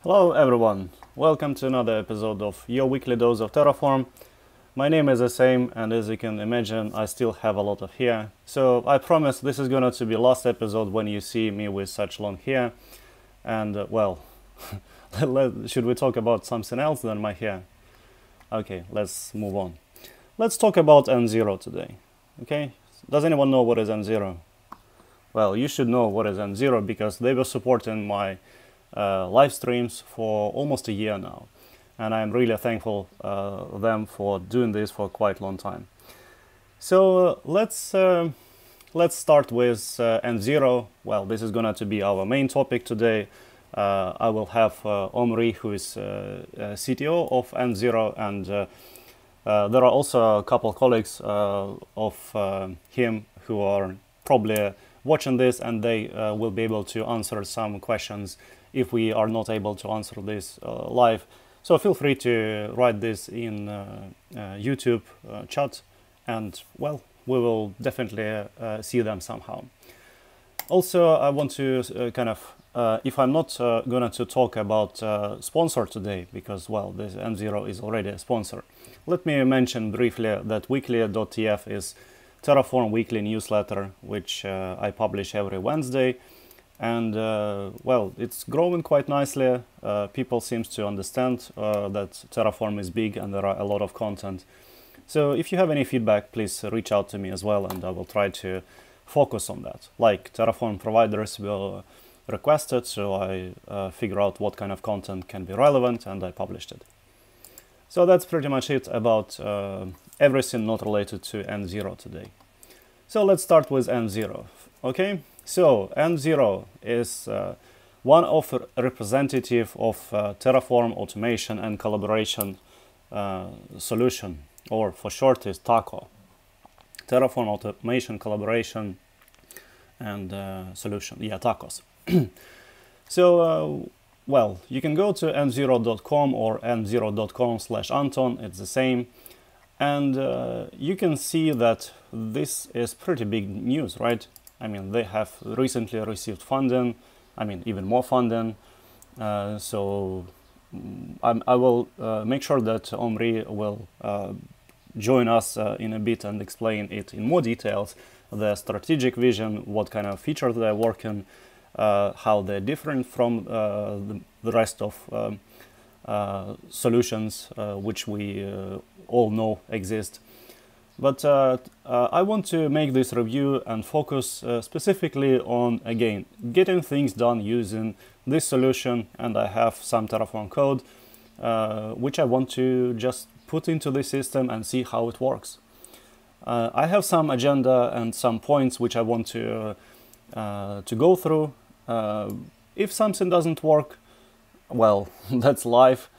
Hello everyone, welcome to another episode of your weekly dose of Terraform. My name is the same, and as you can imagine, I still have a lot of hair. So I promise this is going to be last episode when you see me with such long hair. And well, should we talk about something else than my hair? Okay, let's move on. Let's talk about env0 today. Okay, does anyone know what is env0? Well, you should know what is env0 because they were supporting my live streams for almost a year now, and I'm really thankful them for doing this for quite a long time. So let's start with env0. Well, this is going to be our main topic today. I will have Omry, who is CTO of env0, and there are also a couple colleagues of him who are probably watching this, and they will be able to answer some questions if we are not able to answer this live. So feel free to write this in YouTube chat, and well, we will definitely see them somehow. Also, I want to if I'm not going to talk about sponsor today, because well, this env0 is already a sponsor, let me mention briefly that weekly.tf is Terraform weekly newsletter, which I publish every Wednesday. And well, it's growing quite nicely. People seem to understand that Terraform is big and there are a lot of content. So if you have any feedback, please reach out to me as well, and I will try to focus on that. Like Terraform providers will request it, so I figure out what kind of content can be relevant, and I published it. So that's pretty much it about everything not related to env0 today. So let's start with env0. Okay. So env0 is one of representative of Terraform automation and collaboration solution, or for short is TACO. Terraform automation, collaboration, and solution. Yeah, TACOs. So well, you can go to env0.com or env0.com/Anton. It's the same, and you can see that this is pretty big news, right? I mean, they have recently received funding, I mean, even more funding. So I will make sure that Omry will join us in a bit and explain it in more details, the strategic vision, what kind of features they're working, how they're different from the rest of solutions which we all know exist. But I want to make this review and focus specifically on, again, getting things done using this solution, and I have some Terraform code which I want to just put into the system and see how it works. I have some agenda and some points which I want to go through. If something doesn't work, well, that's life,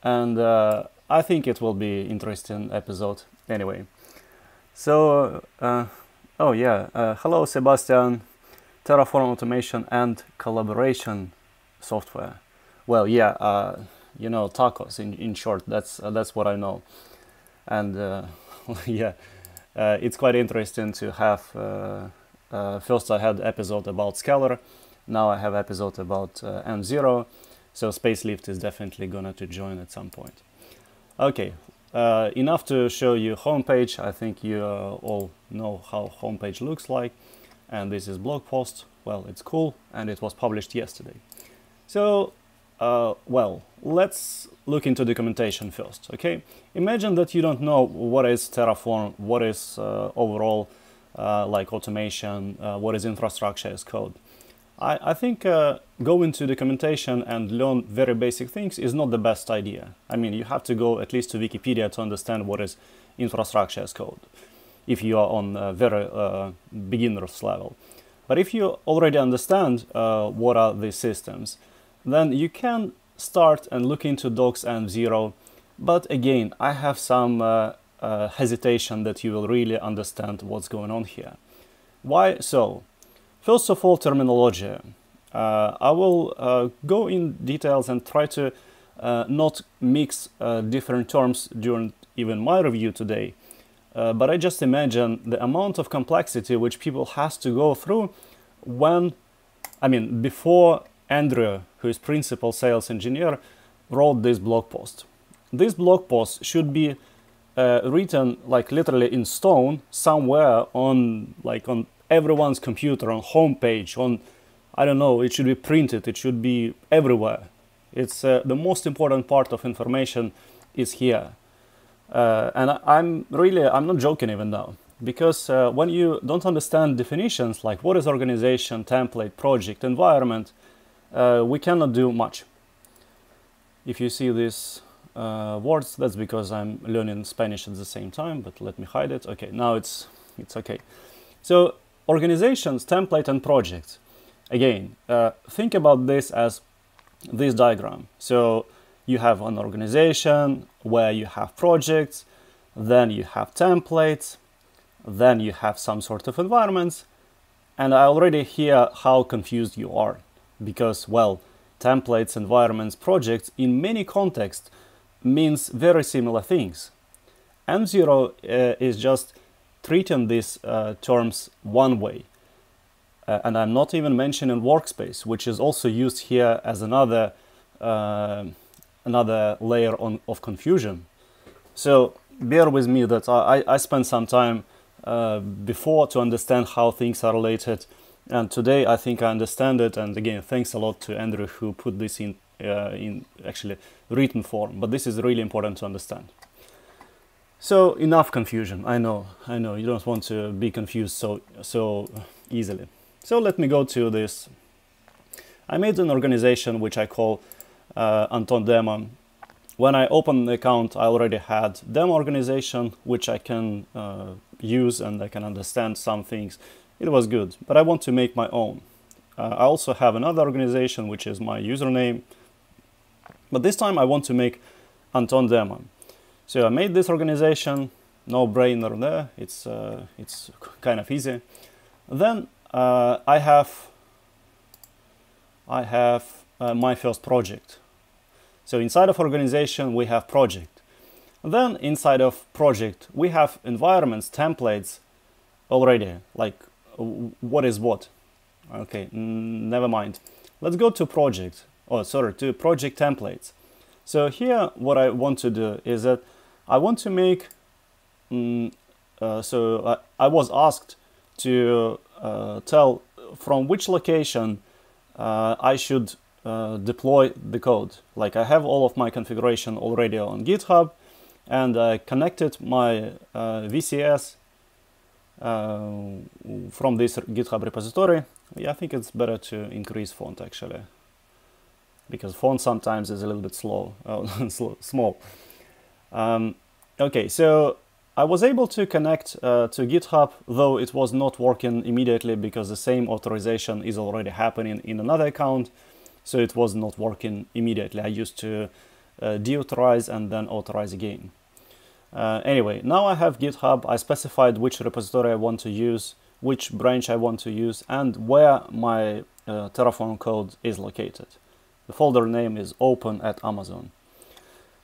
and I think it will be an interesting episode anyway. So, oh yeah, hello Sebastian, Terraform automation and collaboration software. Well, yeah, you know, tacos in short, that's what I know. And yeah, it's quite interesting to have, first I had episode about Scalar, now I have episode about env0, so Spacelift is definitely gonna to join at some point. Okay. Enough to show you homepage. I think you all know how homepage looks like, and this is blog post. Well, it's cool, and it was published yesterday. So, well, let's look into documentation first. Okay, imagine that you don't know what is Terraform, what is overall like automation, what is infrastructure as code. I think going to documentation and learn very basic things is not the best idea. I mean, you have to go at least to Wikipedia to understand what is infrastructure as code, if you are on a very beginner's level. But if you already understand what are these systems, then you can start and look into docs env0. But again, I have some hesitation that you will really understand what's going on here. Why so? First of all, terminology. I will go in details and try to not mix different terms during even my review today. But I just imagine the amount of complexity which people has to go through when, I mean, before Andrew, who is principal sales engineer, wrote this blog post. This blog post should be written like literally in stone somewhere on everyone's computer, on homepage, on, I don't know, it should be printed, it should be everywhere. It's the most important part of information is here. And I'm not joking even now, because when you don't understand definitions like what is organization, template, project, environment, we cannot do much. If you see these words, that's because I'm learning Spanish at the same time, but let me hide it. Okay, now it's okay. So organizations, template, and projects. Again, think about this as this diagram. So you have an organization where you have projects, then you have templates, then you have some sort of environments, and I already hear how confused you are, because, well, templates, environments, projects in many contexts means very similar things. env0 is just treating these terms one way. And I'm not even mentioning workspace, which is also used here as another layer of confusion. So bear with me that I spent some time before to understand how things are related, and today I think I understand it. And again, thanks a lot to Andrew who put this in actually written form, but this is really important to understand. So enough confusion. I know you don't want to be confused so easily. So let me go to this. I made an organization which I call Anton Demo. When I opened the account, I already had demo organization, which I can use and I can understand some things. It was good, but I want to make my own. I also have another organization, which is my username, but this time I want to make Anton Demo. So I made this organization, no brainer there. It's kind of easy. Then I have my first project. So inside of organization we have project. Then inside of project we have environments, templates already. Like what is what? Okay, never mind. Let's go to project. Oh, sorry, to project templates. So here what I want to do is that I want to make. I was asked to tell from which location I should deploy the code. Like I have all of my configuration already on GitHub, and I connected my VCS from this GitHub repository. Yeah, I think it's better to increase font actually, because font sometimes is a little bit slow, small. Okay, so I was able to connect to GitHub, though it was not working immediately because the same authorization is already happening in another account. So it was not working immediately. I used to deauthorize and then authorize again. Anyway, now I have GitHub. I specified which repository I want to use, which branch I want to use, and where my Terraform code is located. The folder name is open at Amazon.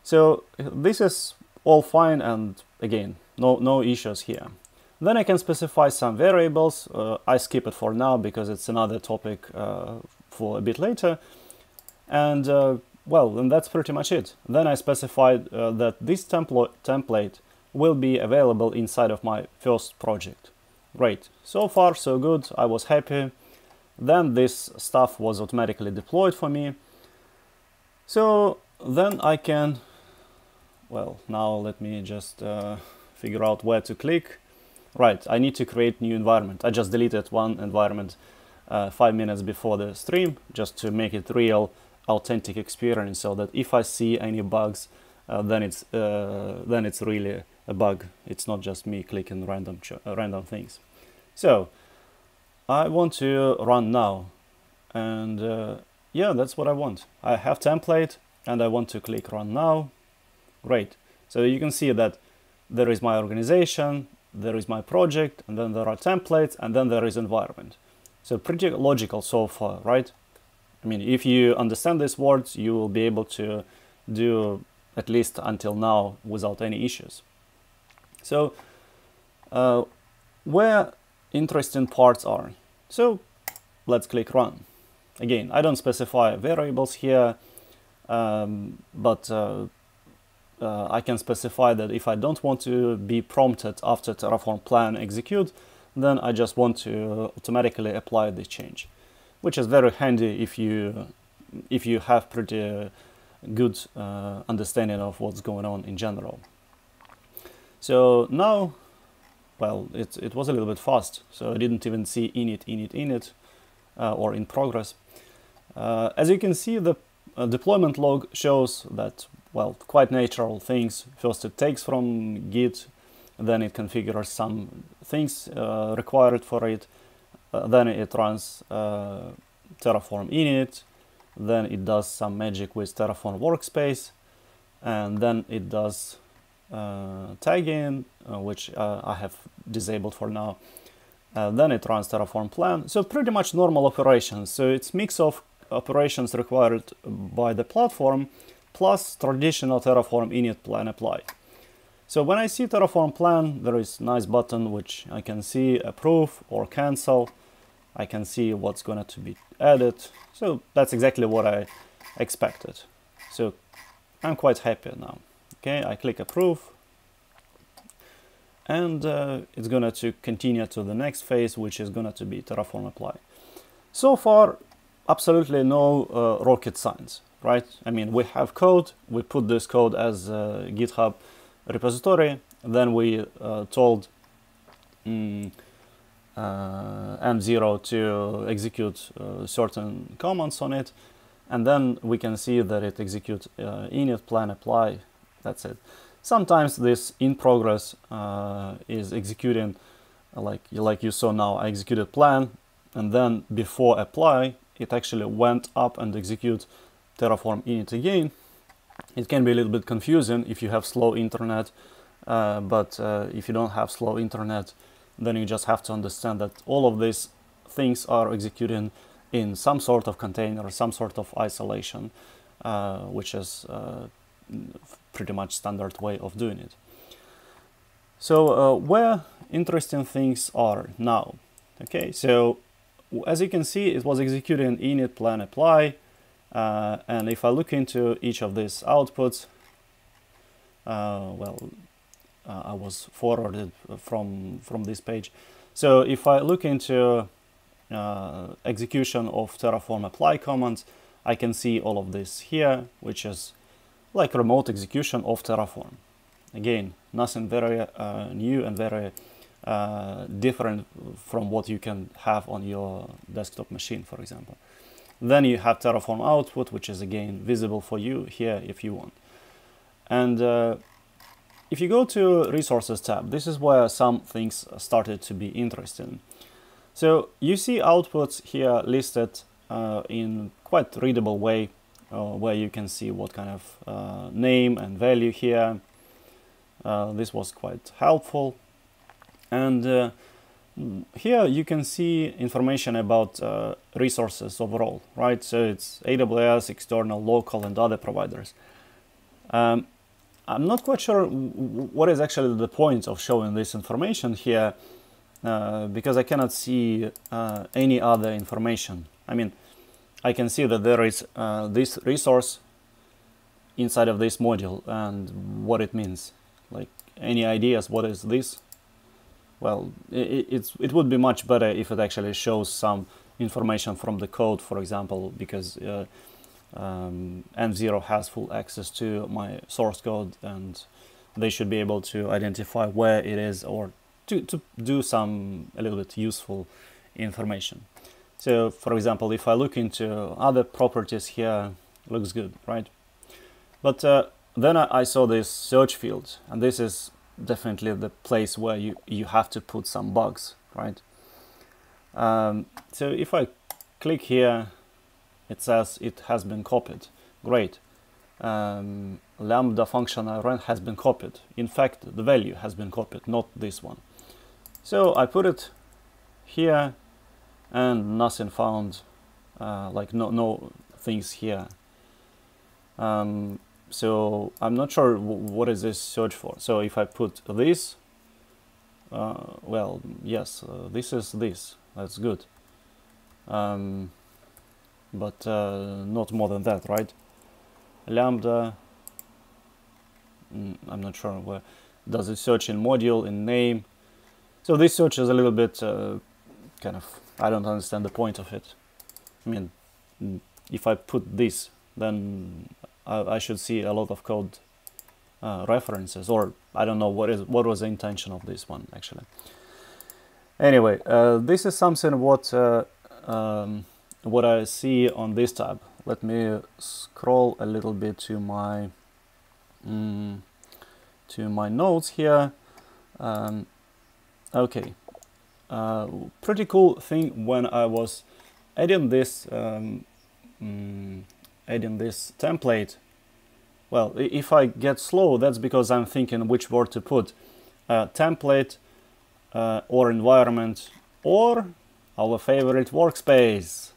So this is all fine, and again, no issues here. Then I can specify some variables. I skip it for now because it's another topic for a bit later. And well, and that's pretty much it. Then I specified that this template will be available inside of my first project. Great. So far, so good. I was happy. Then this stuff was automatically deployed for me. So then I can, well, now let me just figure out where to click. Right, I need to create new environment. I just deleted one environment 5 minutes before the stream, just to make it real, authentic experience, so that if I see any bugs, then it's really a bug. It's not just me clicking random things. So I want to run now, and yeah, that's what I want. I have template, and I want to click run now. Great. So you can see that there is my organization, there is my project, and then there are templates, and then there is environment. So pretty logical so far, right? I mean, if you understand these words, you will be able to do at least until now without any issues. So where interesting parts are. So let's click run. Again, I don't specify variables here, but I can specify that if I don't want to be prompted after Terraform plan execute, then I just want to automatically apply the change, which is very handy if you have pretty good understanding of what's going on in general. So now, well, it was a little bit fast, so I didn't even see init, or in progress. As you can see, the deployment log shows that, well, quite natural things. First it takes from Git, then it configures some things required for it, then it runs Terraform init, then it does some magic with Terraform workspace, and then it does tagging, which I have disabled for now. Then it runs Terraform plan. So pretty much normal operations. So it's mix of operations required by the platform plus traditional Terraform init plan apply. So when I see Terraform plan, there is a nice button which I can see approve or cancel. I can see what's going to be added. So that's exactly what I expected. So I'm quite happy now. Okay, I click approve, and it's going to continue to the next phase, which is going to be Terraform apply. So far, absolutely no rocket science, right? I mean, we have code, we put this code as a GitHub repository, then we told env0 to execute certain commands on it, and then we can see that it executes init plan apply. That's it. Sometimes this in progress is executing like you saw now. I executed plan, and then before apply it actually went up and execute Terraform init again. It can be a little bit confusing if you have slow internet, but if you don't have slow internet, then you just have to understand that all of these things are executing in some sort of container, some sort of isolation, which is pretty much standard way of doing it. So where interesting things are now. Okay, so as you can see, it was executing init plan apply, and if I look into each of these outputs, I was forwarded from this page. So if I look into execution of Terraform apply commands, I can see all of this here, which is like remote execution of Terraform. Again, nothing very new and very different from what you can have on your desktop machine, for example. Then you have Terraform output, which is again visible for you here if you want. And if you go to Resources tab, this is where some things started to be interesting. So you see outputs here listed in quite readable way, where you can see what kind of name and value here. This was quite helpful. And here you can see information about resources overall, right? So it's AWS, external, local, and other providers. I'm not quite sure what is actually the point of showing this information here, because I cannot see any other information. I mean, I can see that there is this resource inside of this module and what it means. Like, any ideas what is this? Well, it would be much better if it actually shows some information from the code, for example, because env0 has full access to my source code, and they should be able to identify where it is, or to do some a little bit useful information. So, for example, if I look into other properties here, looks good, right? But then I saw this search field, and this is definitely the place where you have to put some bugs, right? So if I click here, it says it has been copied. Great. Lambda function I ran has been copied. In fact, the value has been copied, not this one. So I put it here, and nothing found, like no things here. So I'm not sure what is this search for. So if I put this, well, yes, this is this. That's good. but not more than that, right? Lambda, I'm not sure where, does it search in module, in name. So this search is a little bit kind of, I don't understand the point of it. I mean, if I put this, then I should see a lot of code references, or I don't know what was the intention of this one actually. Anyway, this is something what I see on this tab. Let me scroll a little bit to my notes here. Okay, pretty cool thing when I was adding this template. Well, if I get slow, that's because I'm thinking which word to put. Template or environment or our favorite workspace.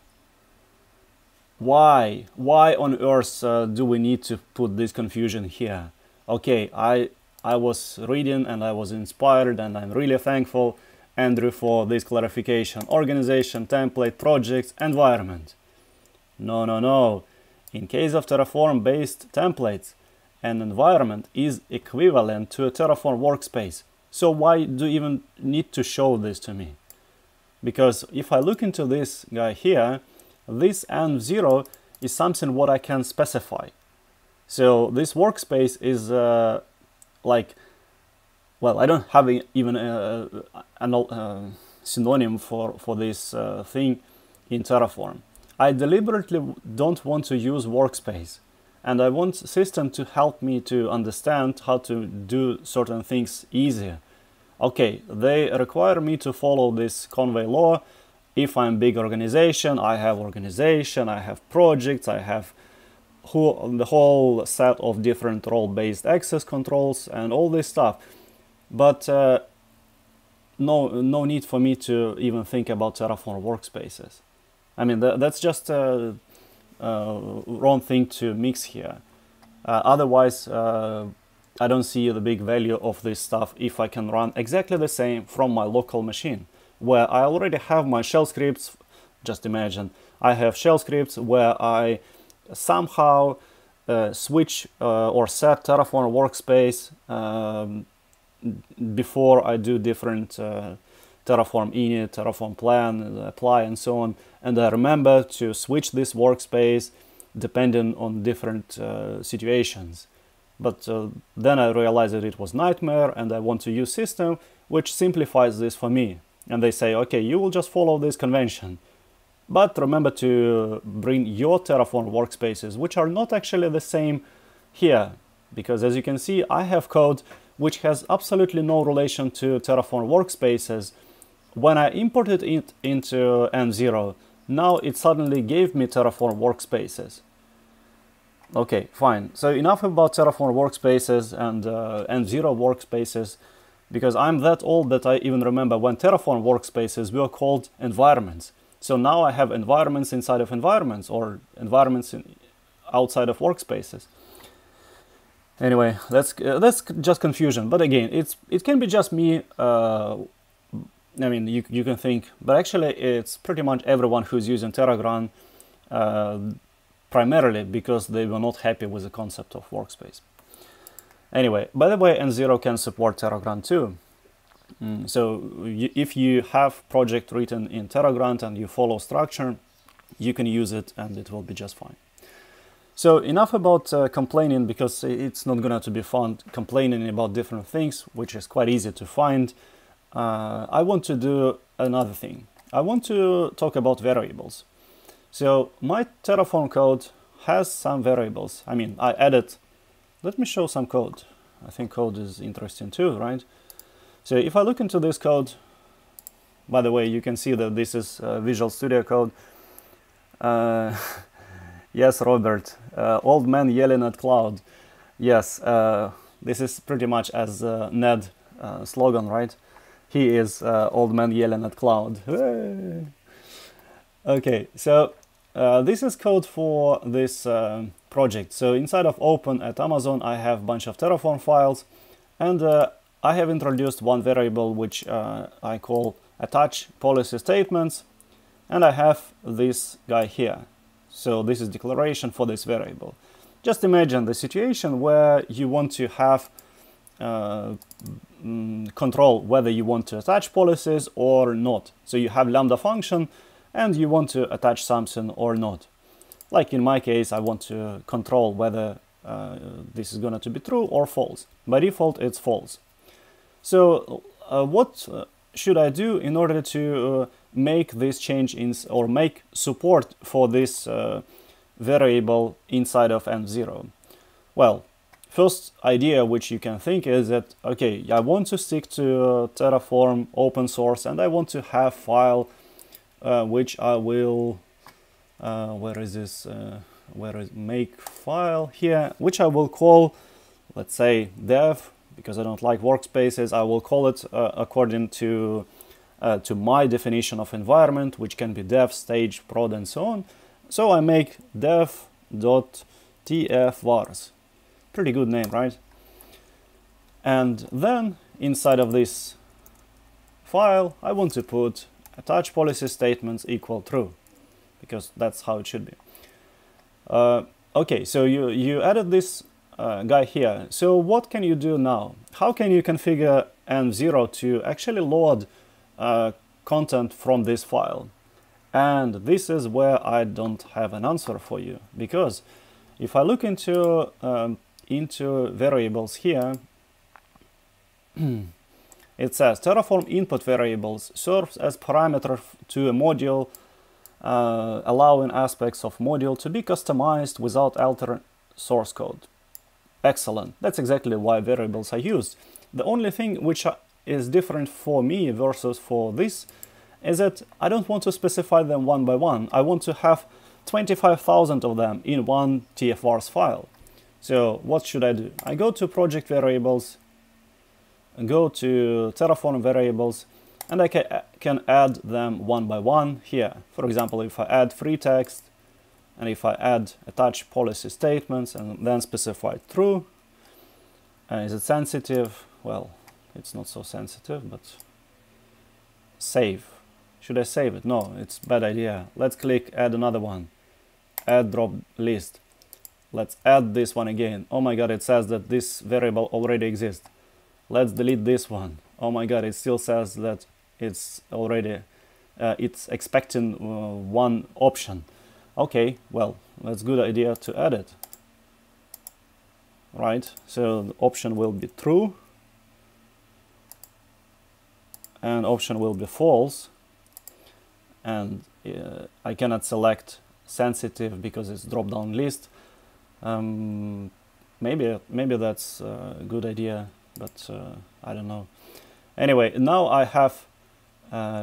Why on earth do we need to put this confusion here? Okay, I was reading and I was inspired, and I'm really thankful, Andrew, for this clarification. Organization, template, projects, environment. No. In case of Terraform based templates, an environment is equivalent to a Terraform workspace. So why do you even need to show this to me? Because if I look into this guy here, this env0 is something what I can specify. So this workspace is like, well, I don't have even a synonym for this thing in Terraform. I deliberately don't want to use workspace, and I want system to help me to understand how to do certain things easier. Okay, they require me to follow this Conway law. If I'm big organization, I have projects, I have the whole set of different role-based access controls and all this stuff. But no need for me to even think about Terraform workspaces. I mean, that's just a wrong thing to mix here. Otherwise, I don't see the big value of this stuff if I can run exactly the same from my local machine, where I already have my shell scripts. Just imagine, I have shell scripts where I somehow switch or set Terraform workspace before I do different Terraform init, Terraform plan, apply, and so on. And I remember to switch this workspace depending on different situations. But then I realized that it was nightmare, and I want to use system which simplifies this for me. And they say, okay, you will just follow this convention. But remember to bring your Terraform workspaces, which are not actually the same here. Because as you can see, I have code which has absolutely no relation to Terraform workspaces. When I imported it into env0, now it suddenly gave me Terraform workspaces. Okay, fine. So enough about Terraform workspaces and env0 workspaces, because I'm that old that I even remember when Terraform workspaces were called environments. So now I have environments inside of environments, or environments outside of workspaces. Anyway, that's just confusion. But again, it can be just me. I mean, you can think, but actually it's pretty much everyone who's using Terraform, primarily because they were not happy with the concept of workspace. Anyway, by the way, env0 can support Terraform too. So if you have project written in Terraform and you follow structure, you can use it and it will be just fine. So enough about complaining, because it's not going to be fun complaining about different things, which is quite easy to find. I want to do another thing. I want to talk about variables. So my Terraform code has some variables. I mean, I added, let me show some code. I think code is interesting too, right? So if I look into this code, by the way, you can see that this is Visual Studio Code. Yes, Robert, old man yelling at cloud. Yes, this is pretty much as Ned slogan, right? He is old man yelling at cloud. Okay, so this is code for this project. So inside of open at Amazon, I have a bunch of Terraform files, and I have introduced one variable which I call attach policy statements, and I have this guy here. So this is declaration for this variable. Just imagine the situation where you want to have control whether you want to attach policies or not. So you have Lambda function and you want to attach something or not. Like in my case, I want to control whether this is going to be true or false. By default, it's false. So what should I do in order to make this change or make support for this variable inside of env0? Well, first idea which you can think is that, okay, I want to stick to Terraform open source and I want to have file which I will, where is this, where is make file here, which I will call, let's say, dev, because I don't like workspaces. I will call it according to my definition of environment, which can be dev, stage, prod, and so on. So I make dev.tfvars. Pretty good name, right? And then inside of this file, I want to put attach policy statements equal true, because that's how it should be. Okay, so you added this guy here. So what can you do now? How can you configure env0 to actually load content from this file? And this is where I don't have an answer for you, because if I look into variables here, it says Terraform input variables serves as parameter to a module, allowing aspects of module to be customized without altering source code. Excellent. That's exactly why variables are used. The only thing which is different for me versus for this is that I don't want to specify them one by one. I want to have 25,000 of them in one TFVars file. So what should I do? I go to project variables, go to Terraform variables, and I can add them one by one here. For example, if I add free text, and if I add attach policy statements and then specify true, is it sensitive? Well, it's not so sensitive, but save. Should I save it? No, it's a bad idea. Let's click add another one. Add drop list. Let's add this one again. Oh my god, it says that this variable already exists. Let's delete this one. Oh my god, it still says that it's already, it's expecting one option. Okay, well, that's a good idea to add it. Right, so the option will be true. And option will be false. And I cannot select sensitive because it's drop-down list. Maybe that's a good idea, but I don't know. Anyway, now I have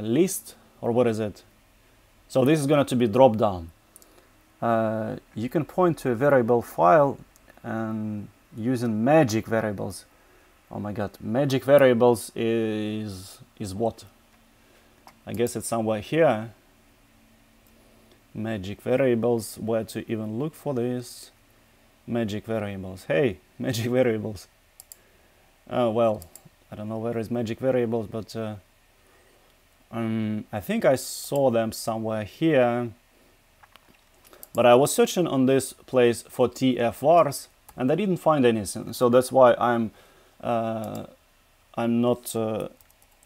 list, or what is it? So this is going to be drop-down. You can point to a variable file and using magic variables. Oh my god, magic variables is what? I guess it's somewhere here. Magic variables, where to even look for this? Magic variables. Hey, magic variables. Well, I don't know where is magic variables, but I think I saw them somewhere here. But I was searching on this place for TFVars and I didn't find anything. So that's why I'm not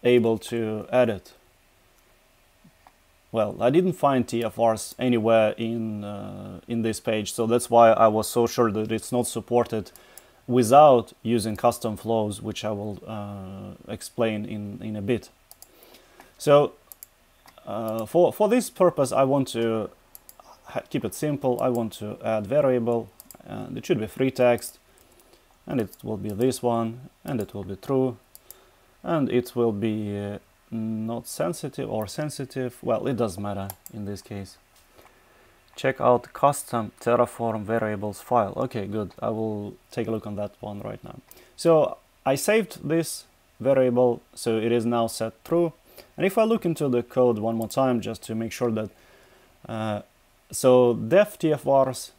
able to add it. Well, I didn't find TFVars anywhere in this page, so that's why I was so sure that it's not supported without using custom flows, which I will explain in a bit. So for this purpose, I want to keep it simple. I want to add variable, and it should be free text, and it will be this one, and it will be true, and it will be not sensitive or sensitive. Well, it doesn't matter in this case. Check out custom Terraform variables file. Okay, good. I will take a look on that one right now. So I saved this variable, so it is now set true. And if I look into the code one more time, just to make sure that so def TFVars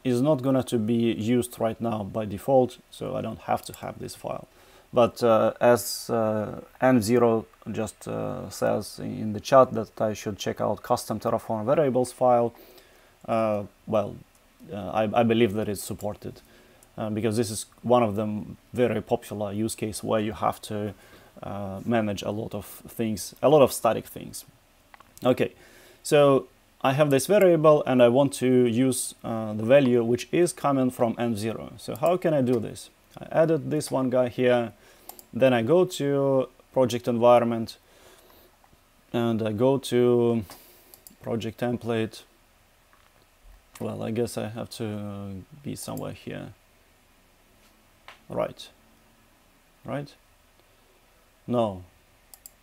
is not going to be used right now by default, so I don't have to have this file. But as env0 just says in the chat that I should check out custom Terraform variables file, I believe that it's supported because this is one of the very popular use case where you have to manage a lot of things, a lot of static things. Okay, so I have this variable and I want to use the value which is coming from env0. So how can I do this? I added this one guy here, then I go to project environment and I go to project template. Well, I guess I have to be somewhere here. Right. No,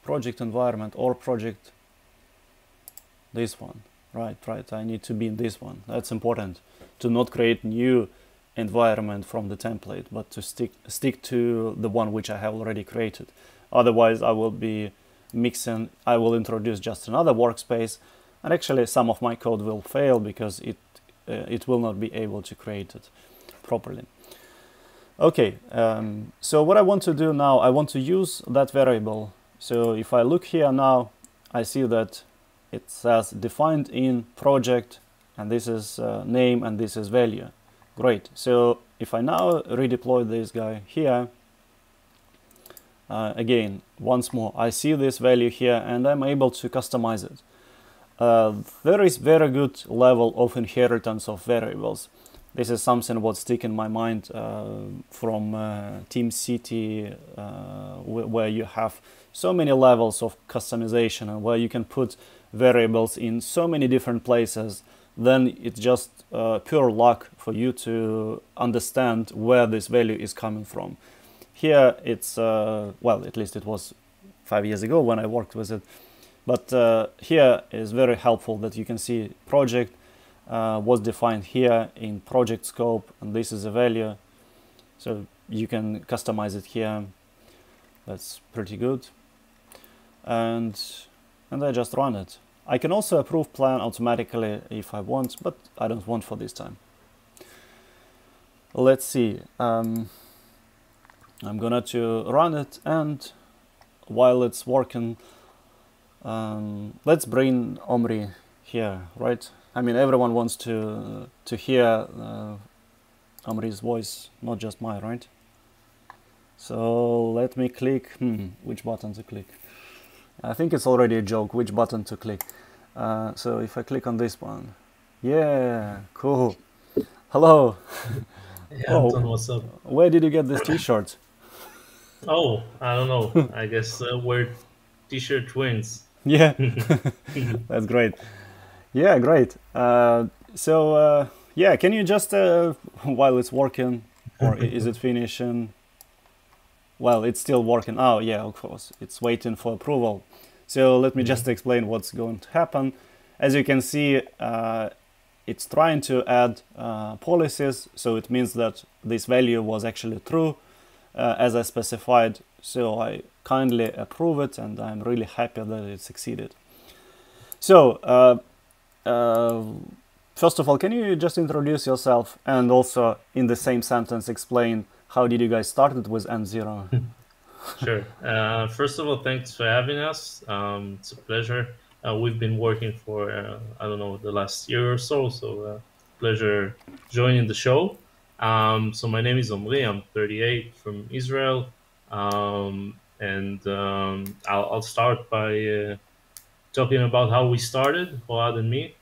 project environment or project, this one. Right, I need to be in this one. That's important, to not create new environment from the template, but to stick to the one which I have already created. Otherwise I will be mixing, I will introduce just another workspace, and actually some of my code will fail because it will not be able to create it properly. Okay, so what I want to do now, I want to use that variable. So if I look here now, I see that it says defined in project, and this is name and this is value. Great. So if I now redeploy this guy here, again, once more, I see this value here and I'm able to customize it. There is very good level of inheritance of variables. This is something what stick in my mind from Team City, where you have so many levels of customization and where you can put variables in so many different places. Then it's just pure luck for you to understand where this value is coming from. Here it's, well, at least it was 5 years ago when I worked with it. But here is very helpful that you can see project was defined here in project scope, and this is a value. So you can customize it here. That's pretty good. And I just run it. I can also approve plan automatically if I want, but I don't want for this time. Let's see. I'm gonna to run it, and while it's working, let's bring Omry here, right? I mean, everyone wants to hear Omry's voice, not just mine, right? So let me click. Which button to click? I think it's already a joke which button to click. So if I click on this one, yeah, cool. Hello. Yeah, Anton, what's up? Where did you get this T-shirt? Oh, I don't know. I guess we're t-shirt twins. Yeah, that's great. Yeah, great. Yeah, can you just, while it's working, or is it finishing? Well, it's still working. Oh, yeah, of course. It's waiting for approval. So let me just explain what's going to happen. As you can see, it's trying to add policies. So it means that this value was actually true as I specified. So I kindly approve it, and I'm really happy that it succeeded. So first of all, can you just introduce yourself and also in the same sentence explain how did you guys started with env0? Sure. First of all, thanks for having us. It's a pleasure. We've been working for, I don't know, the last year or so. So pleasure joining the show. So my name is Omry. I'm 38 from Israel. I'll start by talking about how we started, Oad and me.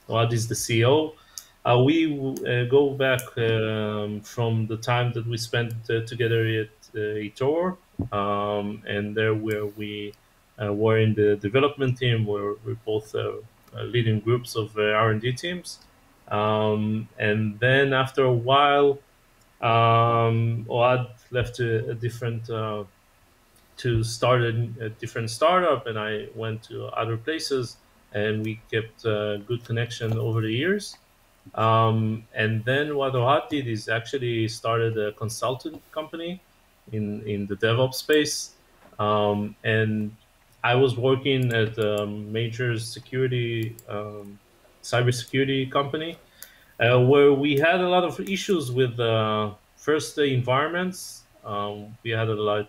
Oad is the CEO. We go back from the time that we spent together at Etor, and there where we were in the development team, where we're both leading groups of R&D teams. And then after a while, Oad left a different to start a different startup, and I went to other places, and we kept a good connection over the years. And then what Ohad did is actually started a consultant company in the DevOps space. And I was working at a major cybersecurity company, where we had a lot of issues with first the environments. We had a lot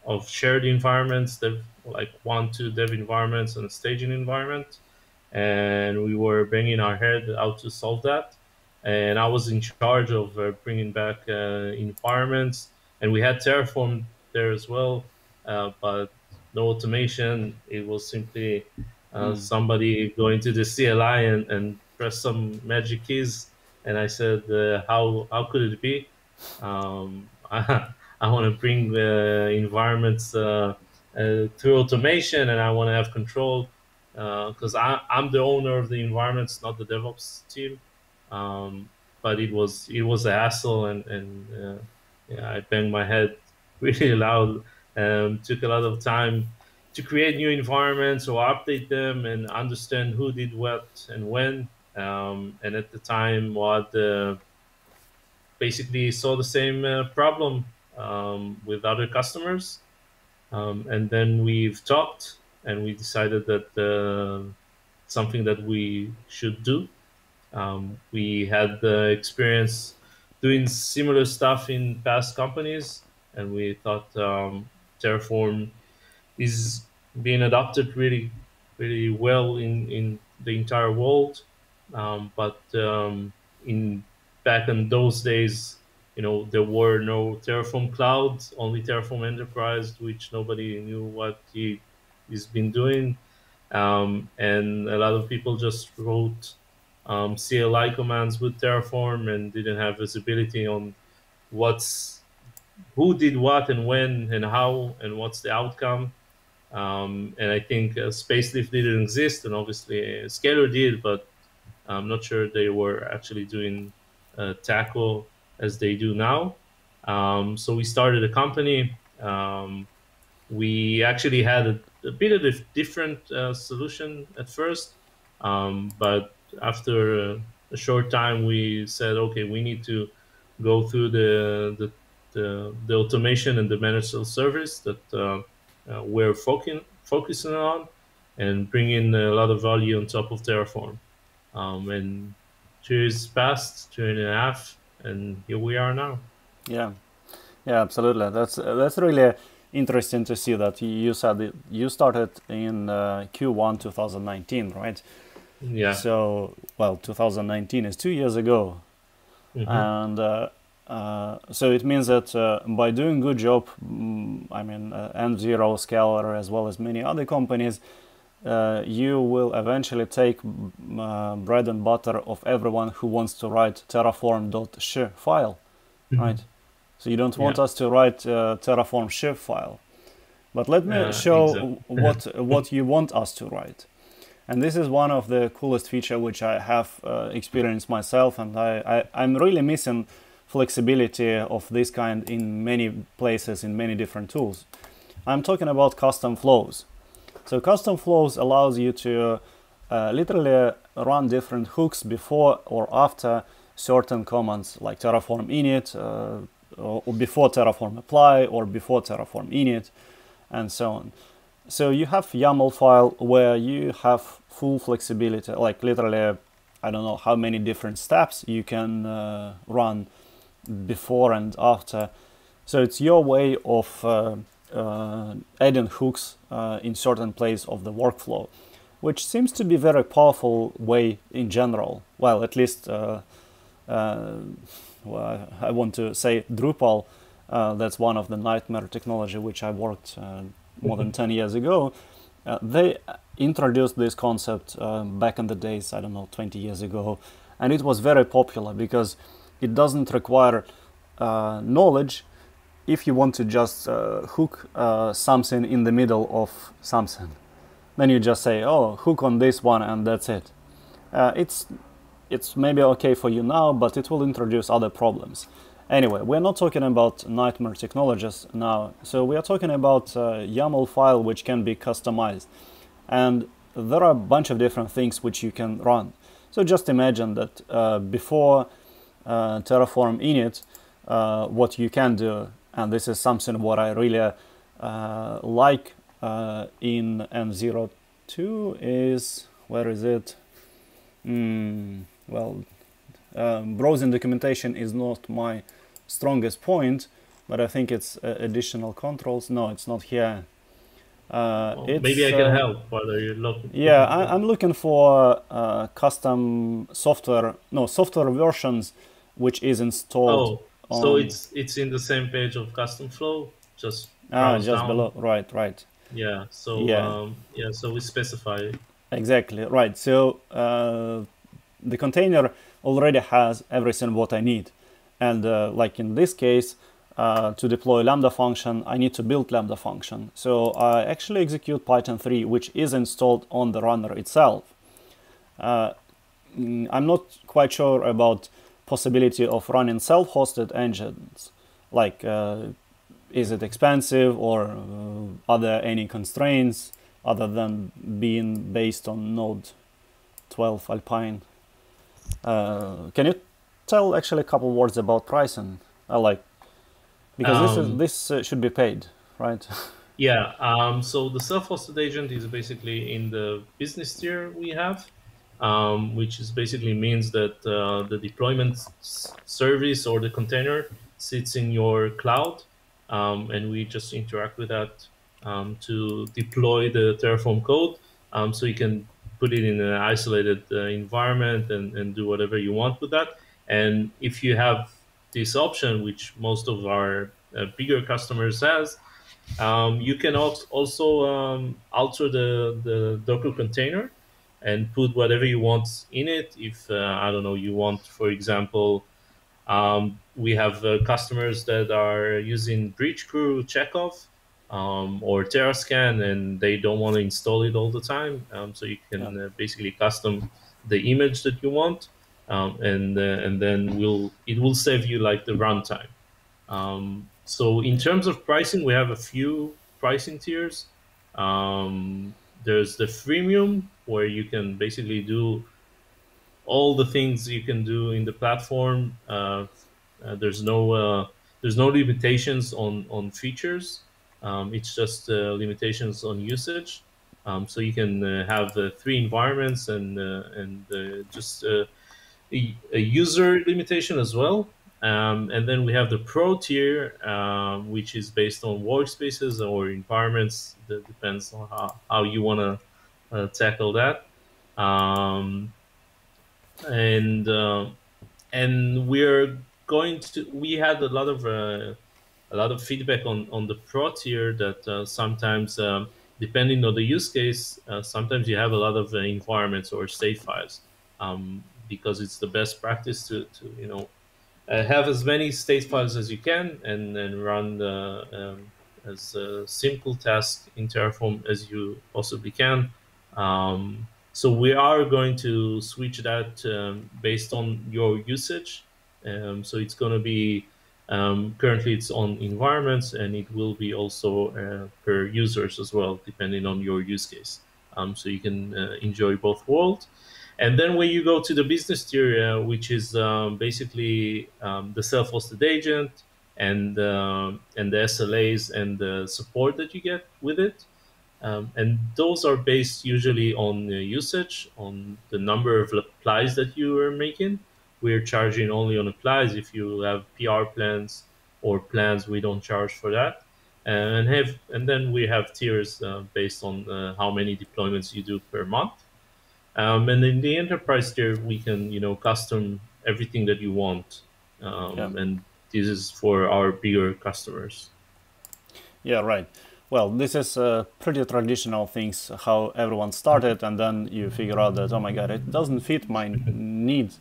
of shared environments, like 1, 2 dev environments and a staging environment. and we were banging our head how to solve that. And I was in charge of bringing back environments, and we had Terraform there as well, but no automation. It was simply Mm. somebody going to the CLI and press some magic keys. And I said, how could it be? I want to bring the environments through automation, and I want to have control because I'm the owner of the environments, not the DevOps team. Um, but it was a hassle, and yeah, I banged my head really loud. Took a lot of time to create new environments or update them and understand who did what and when. And at the time, what basically saw the same problem with other customers. And then we've talked and we decided that something that we should do. We had the experience doing similar stuff in past companies, and we thought Terraform is being adopted really, really well in the entire world. But in back in those days, there were no Terraform clouds, only Terraform Enterprise, which nobody knew what he's been doing. And a lot of people just wrote CLI commands with Terraform and didn't have visibility on what's who did what and when and how and what's the outcome. And I think Spacelift didn't exist, and obviously Scalar did, but I'm not sure they were actually doing tackle as they do now. So we started a company. We actually had a bit of a different solution at first, but after a short time, we said, okay, we need to go through the automation and the managed service that we're focusing on, and bring in a lot of value on top of Terraform. And 2 years passed, 2.5, and here we are now. Yeah, yeah, absolutely. That's really interesting to see that you said that you started in Q1 2019, right? Yeah. So, well, 2019 is 2 years ago, Hmm. and so it means that by doing good job, I mean, env0, Scalar, as well as many other companies, you will eventually take bread and butter of everyone who wants to write terraform.sh file, right? So you don't want Yeah. us to write Terraform shift file. But let me show Exactly. what you want us to write. And this is one of the coolest feature which I have experienced myself, and I'm really missing flexibility of this kind in many places, in many different tools. I'm talking about custom flows. So custom flows allows you to literally run different hooks before or after certain commands like terraform init, or before terraform apply, or before terraform init, and so on. So you have YAML file where you have full flexibility, like literally, I don't know how many different steps you can run before and after. So it's your way of adding hooks in certain place of the workflow, which seems to be very powerful way in general. Well, at least well, I want to say Drupal. That's one of the nightmare technology which I worked more than 10 years ago. They introduced this concept back in the days, I don't know, 20 years ago, and it was very popular because it doesn't require knowledge if you want to just hook something in the middle of something. Then you just say, oh, hook on this one, and that's it. It's maybe okay for you now, but it will introduce other problems. Anyway, we're not talking about nightmare technologies now. So we are talking about a YAML file which can be customized. And there are a bunch of different things which you can run. So just imagine that before Terraform init, what you can do, and this is something what I really like in env0 is, where is it? Well, browsing documentation is not my strongest point, but I think it's additional controls. No, it's not here. Well, maybe It's I can help. What are you yeah, looking for? I'm looking for custom software, no, software versions which is installed Oh, so on it's in the same page of custom flow. Just browse just down. below. Right, right. Yeah. So Yeah, yeah. So we specify. exactly. Right. So the container already has everything what I need, and like in this case, to deploy Lambda function, I need to build Lambda function. So I actually execute Python 3, which is installed on the runner itself. I'm not quite sure about possibility of running self-hosted engines. Like, is it expensive, or are there any constraints other than being based on Node 12 Alpine? Can you tell actually a couple words about pricing? I like, because Um, this should be paid, right? yeah. So the self-hosted agent is basically in the business tier we have, which is basically means that the deployment service or the container sits in your cloud, and we just interact with that to deploy the Terraform code. So you can put it in an isolated environment and do whatever you want with that. And if you have this option, which most of our bigger customers has, you can also alter the Docker container and put whatever you want in it. If I don't know, you want, for example, we have customers that are using Breach Crew Chekhov or Terrascan, and they don't want to install it all the time. So you Yeah, can basically custom the image that you want, and then it will save you like the runtime. So in yeah, terms of pricing, we have a few pricing tiers. There's the freemium where you can basically do all the things you can do in the platform. Uh, there's no uh, there's no limitations on features. It's just limitations on usage. So you can have three environments and just a user limitation as well. And then we have the pro tier, which is based on workspaces or environments. That depends on how you want to tackle that. Um, and we're going to. We had a lot of feedback on the pro tier that sometimes, depending on the use case, sometimes you have a lot of environments or state files, because it's the best practice to have as many state files as you can and then run as a simple task in Terraform as you possibly can. So we are going to switch that based on your usage. So it's going to be currently it's on environments, and it will be also per users as well, depending on your use case. So you can enjoy both worlds. And then when you go to the business tier, which is basically the self-hosted agent and the SLAs and the support that you get with it, and those are based usually on usage, on the number of applies that you are making. We're charging only on applies. If you have PR plans or plans, we don't charge for that. And then we have tiers based on how many deployments you do per month. And in the enterprise tier, we can custom everything that you want, yeah, and this is for our bigger customers. yeah, right. Well, this is pretty traditional things how everyone started, and then you figure out that, oh my god, it doesn't fit my needs.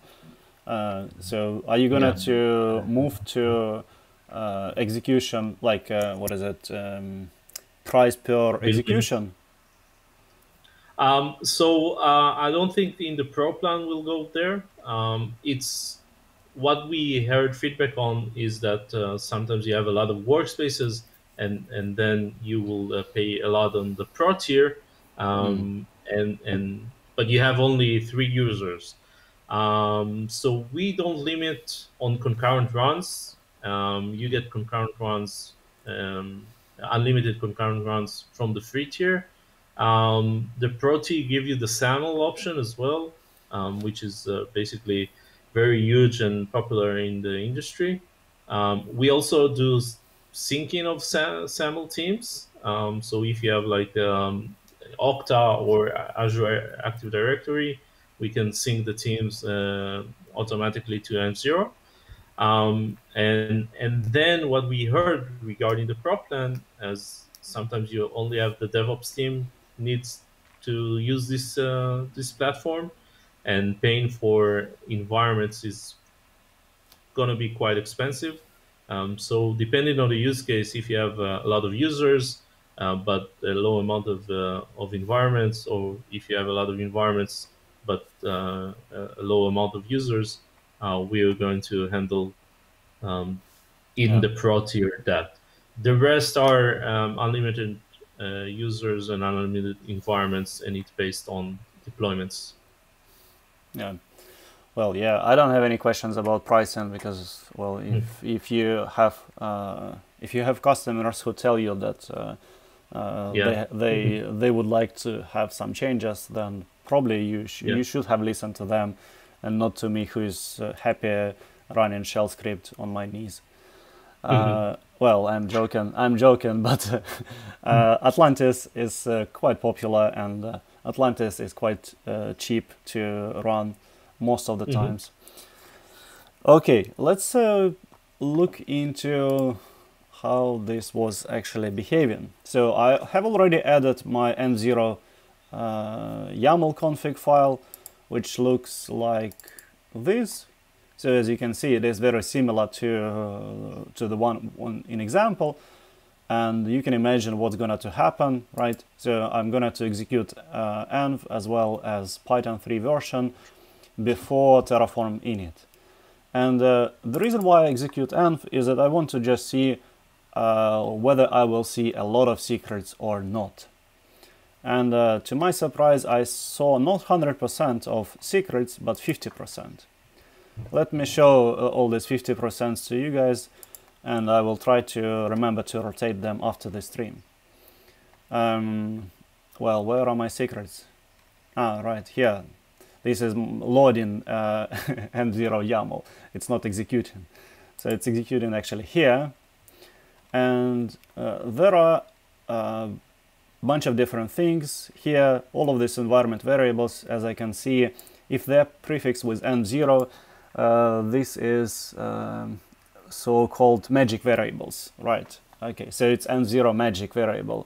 So are you gonna Yeah. to move to execution, like what is it, price per Billing. execution? So I don't think in the pro plan we'll go there. It's what we heard feedback on is that sometimes you have a lot of workspaces, and then you will pay a lot on the pro tier, and but you have only three users. So we don't limit on concurrent runs. You get concurrent runs, unlimited concurrent runs from the free tier. The Pro T give you the SAML option as well, which is basically very huge and popular in the industry. We also do syncing of SAML teams. So if you have like Okta or Azure Active Directory, we can sync the teams automatically to env0. And then what we heard regarding the prop plan, as sometimes you only have the DevOps team needs to use this platform, and paying for environments is going to be quite expensive. So depending on the use case, if you have a lot of users but a low amount of environments, or if you have a lot of environments but a low amount of users, we are going to handle um, in Yeah. the pro tier that. The rest are unlimited users and unlimited environments, and it's based on deployments. Yeah. Well, yeah, I don't have any questions about pricing because, well, Mm. if you have customers who tell you that Yeah. they would like to have some changes, then probably Yeah. you should have listened to them, and not to me, who is happy running shell script on my knees. Mhm. Well, I'm joking, but Atlantis is quite popular, and Atlantis is quite cheap to run most of the Mhm. times. Okay, let's look into how this was actually behaving. So I have already added my env0 YAML config file, which looks like this. So as you can see, it is very similar to the one in example, and you can imagine what's going to happen, right? So I'm going to execute env as well as Python 3 version before Terraform init. And the reason why I execute env is that I want to just see whether I will see a lot of secrets or not. And to my surprise, I saw not 100% of secrets, but 50%. Let me show all these 50% to you guys, and I will try to remember to rotate them after the stream. Well, where are my secrets? Ah, right here. This is loading env0 YAML. It's not executing. So it's executing actually here. And there are a bunch of different things here. All of these environment variables, as I can see, if they're prefixed with env0, this is so-called magic variables, right? Okay, so it's env0 magic variable.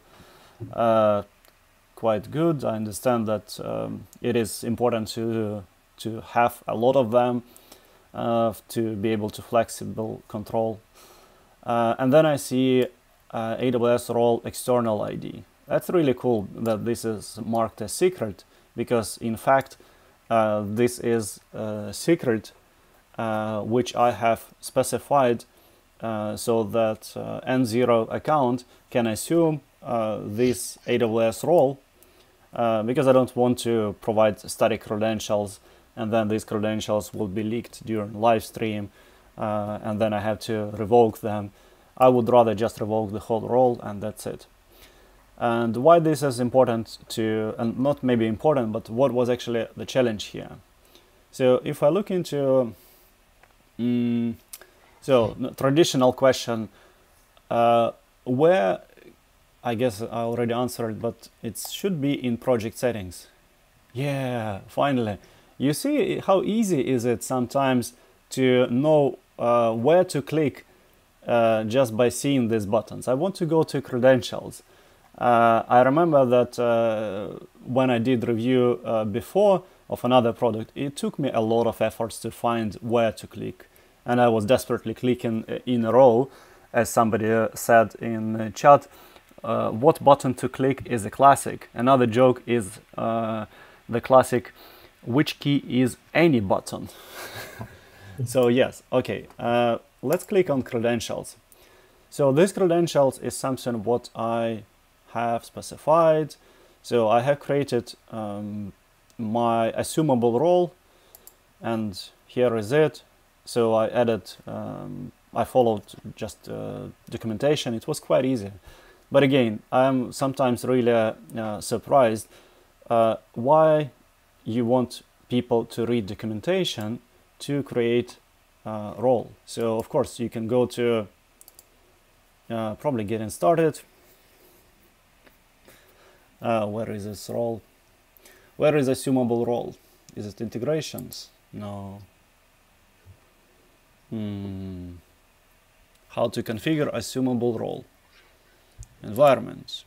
Quite good. I understand that it is important to have a lot of them to be able to flexible control. And then I see AWS role external ID. That's really cool that this is marked as secret, because in fact this is a secret which I have specified so that env0 account can assume this AWS role, because I don't want to provide static credentials and then these credentials will be leaked during live stream and then I have to revoke them. I would rather just revoke the whole role and that's it. And why this is important to, and not maybe important, but what was actually the challenge here. So if I look into, traditional question, where, I guess I already answered, but it should be in project settings. Yeah, finally. You see how easy is it sometimes to know where to click just by seeing these buttons. I want to go to credentials. I remember that when I did review before of another product, it took me a lot of efforts to find where to click. And I was desperately clicking in a row, as somebody said in the chat. What button to click is a classic. Another joke is the classic, which key is any button? So yes, okay, let's click on credentials. So this credentials is something what I have specified. So I have created my assumable role, and here is it. So I added, I followed just documentation. It was quite easy. But again, I'm sometimes really surprised why you want people to read documentation to create a role. So of course you can go to probably getting started. Where is this role? Where is assumable role? Is it integrations? No. How to configure assumable role? Environments.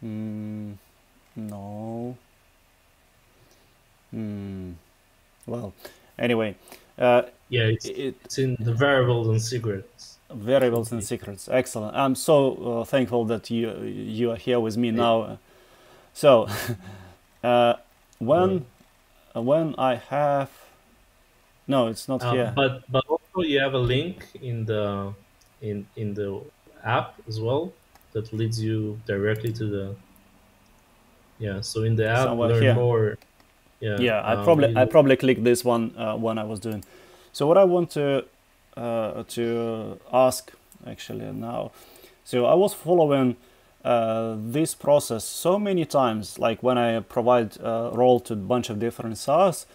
No. Well, anyway. Yeah, it's in the variables and secrets. Variables and secrets. Excellent. I'm so thankful that you are here with me now. So, when I have, no, it's not here. But also you have a link in the app as well that leads you directly to the So in the app, Somewhere learn here. more. Yeah, I probably clicked this one when I was doing. So what I want to ask actually now. So I was following this process so many times, like when I provide role to a bunch of different SaaS,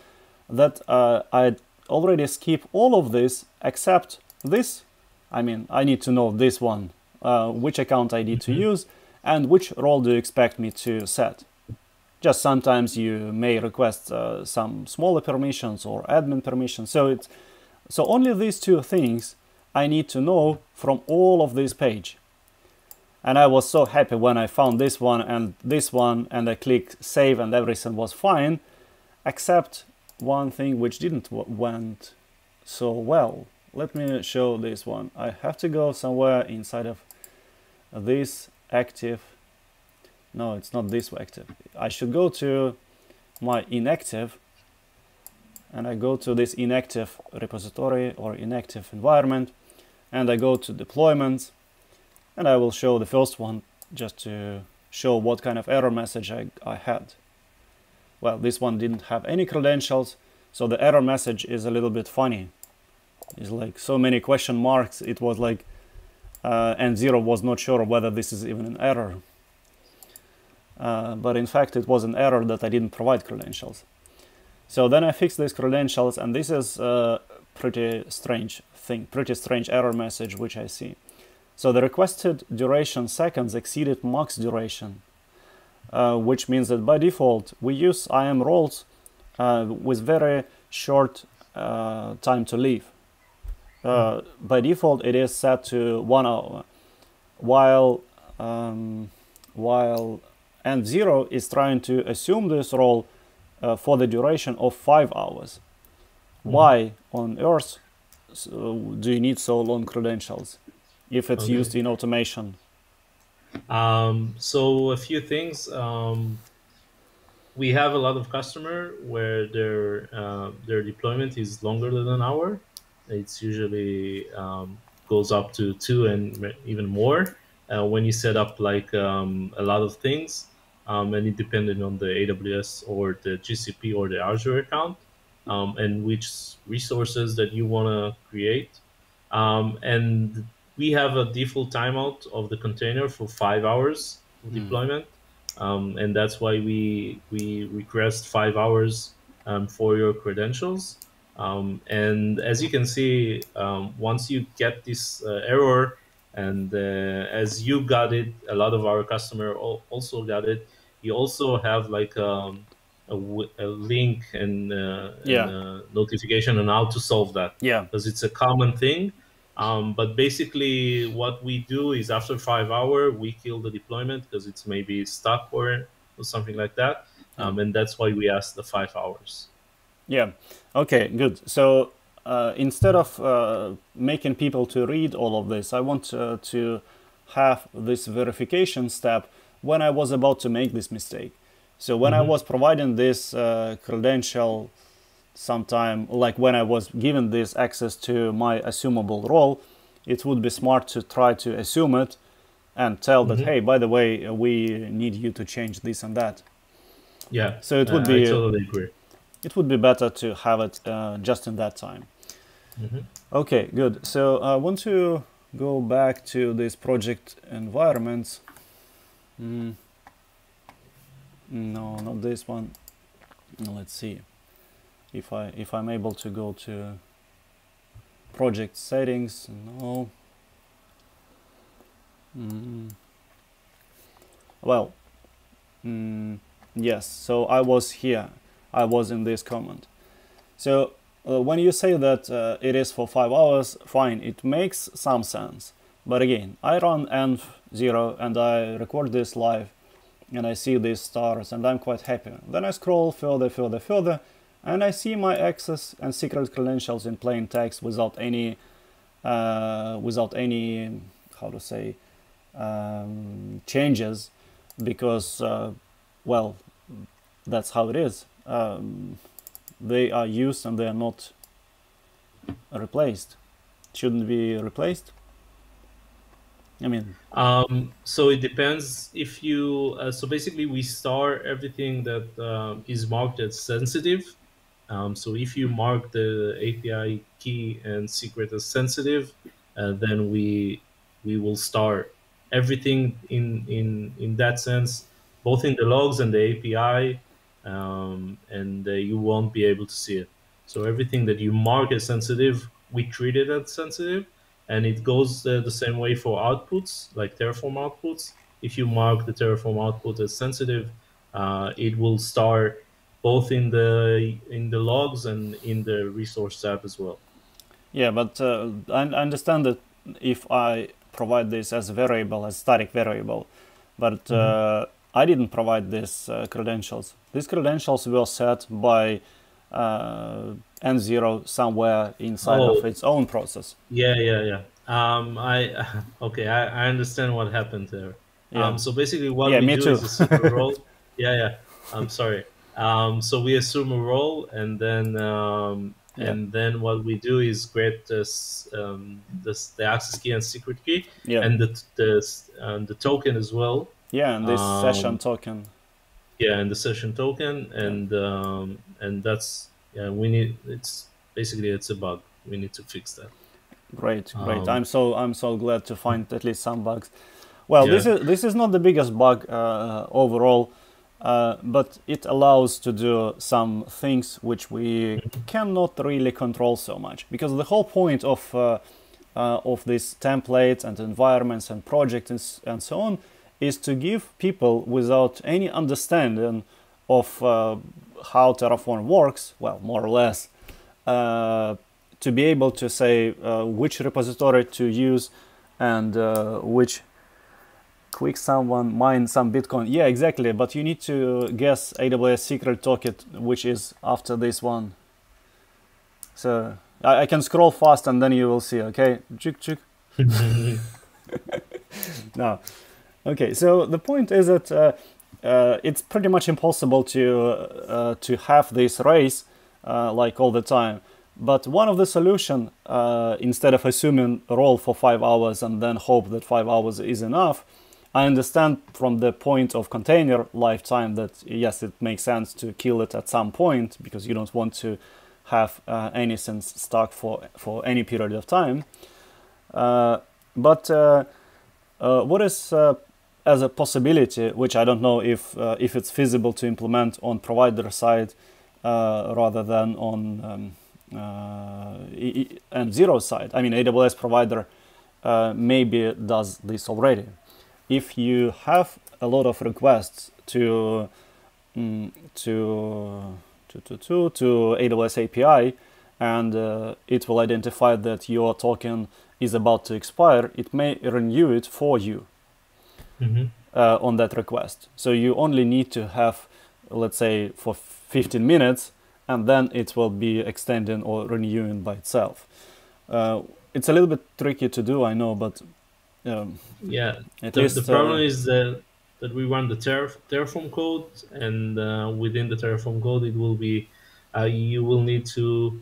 that I already skip all of this except this. I mean, I need to know this one, which account ID to use, and which role do you expect me to set. Just sometimes you may request some smaller permissions or admin permissions. So only these two things I need to know from all of this page. And I was so happy when I found this one, and I clicked save, and everything was fine, except one thing which didn't went so well. Let me show this one. I have to go somewhere inside of this active. No, it's not this active. I should go to my inactive, and I go to this inactive repository or inactive environment, and I go to deployments, and I will show the first one just to show what kind of error message I had. Well, this one didn't have any credentials, so the error message is a little bit funny. It's like so many question marks. It was like env0 was not sure whether this is even an error. But in fact, it was an error that I didn't provide credentials. So then I fixed these credentials, and this is a pretty strange thing, pretty strange error message which I see. So the requested duration seconds exceeded max duration, which means that by default we use IAM roles with very short time to leave. By default it is set to 1 hour, while env0 is trying to assume this role for the duration of 5 hours. Why on earth do you need so long credentials if it's used in automation? So a few things. We have a lot of customer where their deployment is longer than an hour. It's usually goes up to 2 and even more when you set up like a lot of things, and it depended on the AWS or the GCP or the Azure account, and which resources that you want to create. And we have a default timeout of the container for 5 hours of deployment. And that's why we request 5 hours for your credentials. And as you can see, once you get this error, and as you got it, a lot of our customer also got it. You also have like a link and a notification on how to solve that. Yeah, because it's a common thing. But basically, what we do is after 5 hours, we kill the deployment because it's maybe stuck or something like that. And that's why we ask the 5 hours. Yeah. Okay, good. So instead of making people to read all of this, I want to have this verification step when I was about to make this mistake. So when I was providing this credential sometime, like when I was given this access to my assumable role, it would be smart to try to assume it and tell that, hey, by the way, we need you to change this and that. Yeah. So it would be, I totally agree. It would be better to have it just in that time. Okay, good. So I want to go back to this project environments. No, not this one. Let's see if I'm able to go to project settings. No. Well, yes, so I was here. I was in this comment. So when you say that it is for 5 hours, fine, it makes some sense. But again, I run env0 and I record this live and I see these stars and I'm quite happy. Then I scroll further, and I see my access and secret credentials in plain text without any, how to say, changes, because, well, that's how it is. They are used and they are not replaced. Shouldn't be replaced. I mean, so it depends if you. So basically, we store everything that is marked as sensitive. So if you mark the API key and secret as sensitive, then we will store everything in that sense, both in the logs and the API, and you won't be able to see it. So everything that you mark as sensitive, we treat it as sensitive, and it goes the same way for outputs, like Terraform outputs. If you mark the Terraform output as sensitive, it will store both in the logs and in the resource tab as well. yeah, but I understand that if I provide this as a variable, as static variable, but I didn't provide these credentials. These credentials were set by env0 somewhere inside of its own process. Yeah. I okay. I understand what happened there. Yeah. So basically, what Yeah, we me do too. is assume a role. Yeah. I'm sorry. So we assume a role, and Yeah. then what we do is create the access key and secret key, Yeah. and the token as well. Yeah, and this session Um, token. yeah, and the session token, Yeah. and that's yeah. We need it's basically it's a bug. We need to fix that. Great. Um, I'm so glad to find at least some bugs. Well, yeah. this is not the biggest bug overall, but it allows to do some things which we cannot really control so much, because the whole point of these templates and environments and projects and so on is to give people without any understanding of how Terraform works, well, more or less, to be able to say which repository to use and which quick someone mine some Bitcoin. Yeah, exactly. But you need to guess AWS secret token, which is after this one. So I can scroll fast and then you will see. Okay, chuk. Now, okay. So the point is that it's pretty much impossible to have this race like all the time. But one of the solution, instead of assuming a role for 5 hours and then hope that 5 hours is enough, I understand from the point of container lifetime that yes, it makes sense to kill it at some point because you don't want to have anything stuck for any period of time. But what is as a possibility, which I don't know if it's feasible to implement on provider side rather than on env0 side. I mean, AWS provider maybe does this already. If you have a lot of requests to AWS API, and it will identify that your token is about to expire, it may renew it for you on that request. So you only need to have, let's say, for 15 minutes, and then it will be extending or renewing by itself. It's a little bit tricky to do, I know, but yeah. at The least problem is that we run the Terraform code, and within the Terraform code, it will be you will need to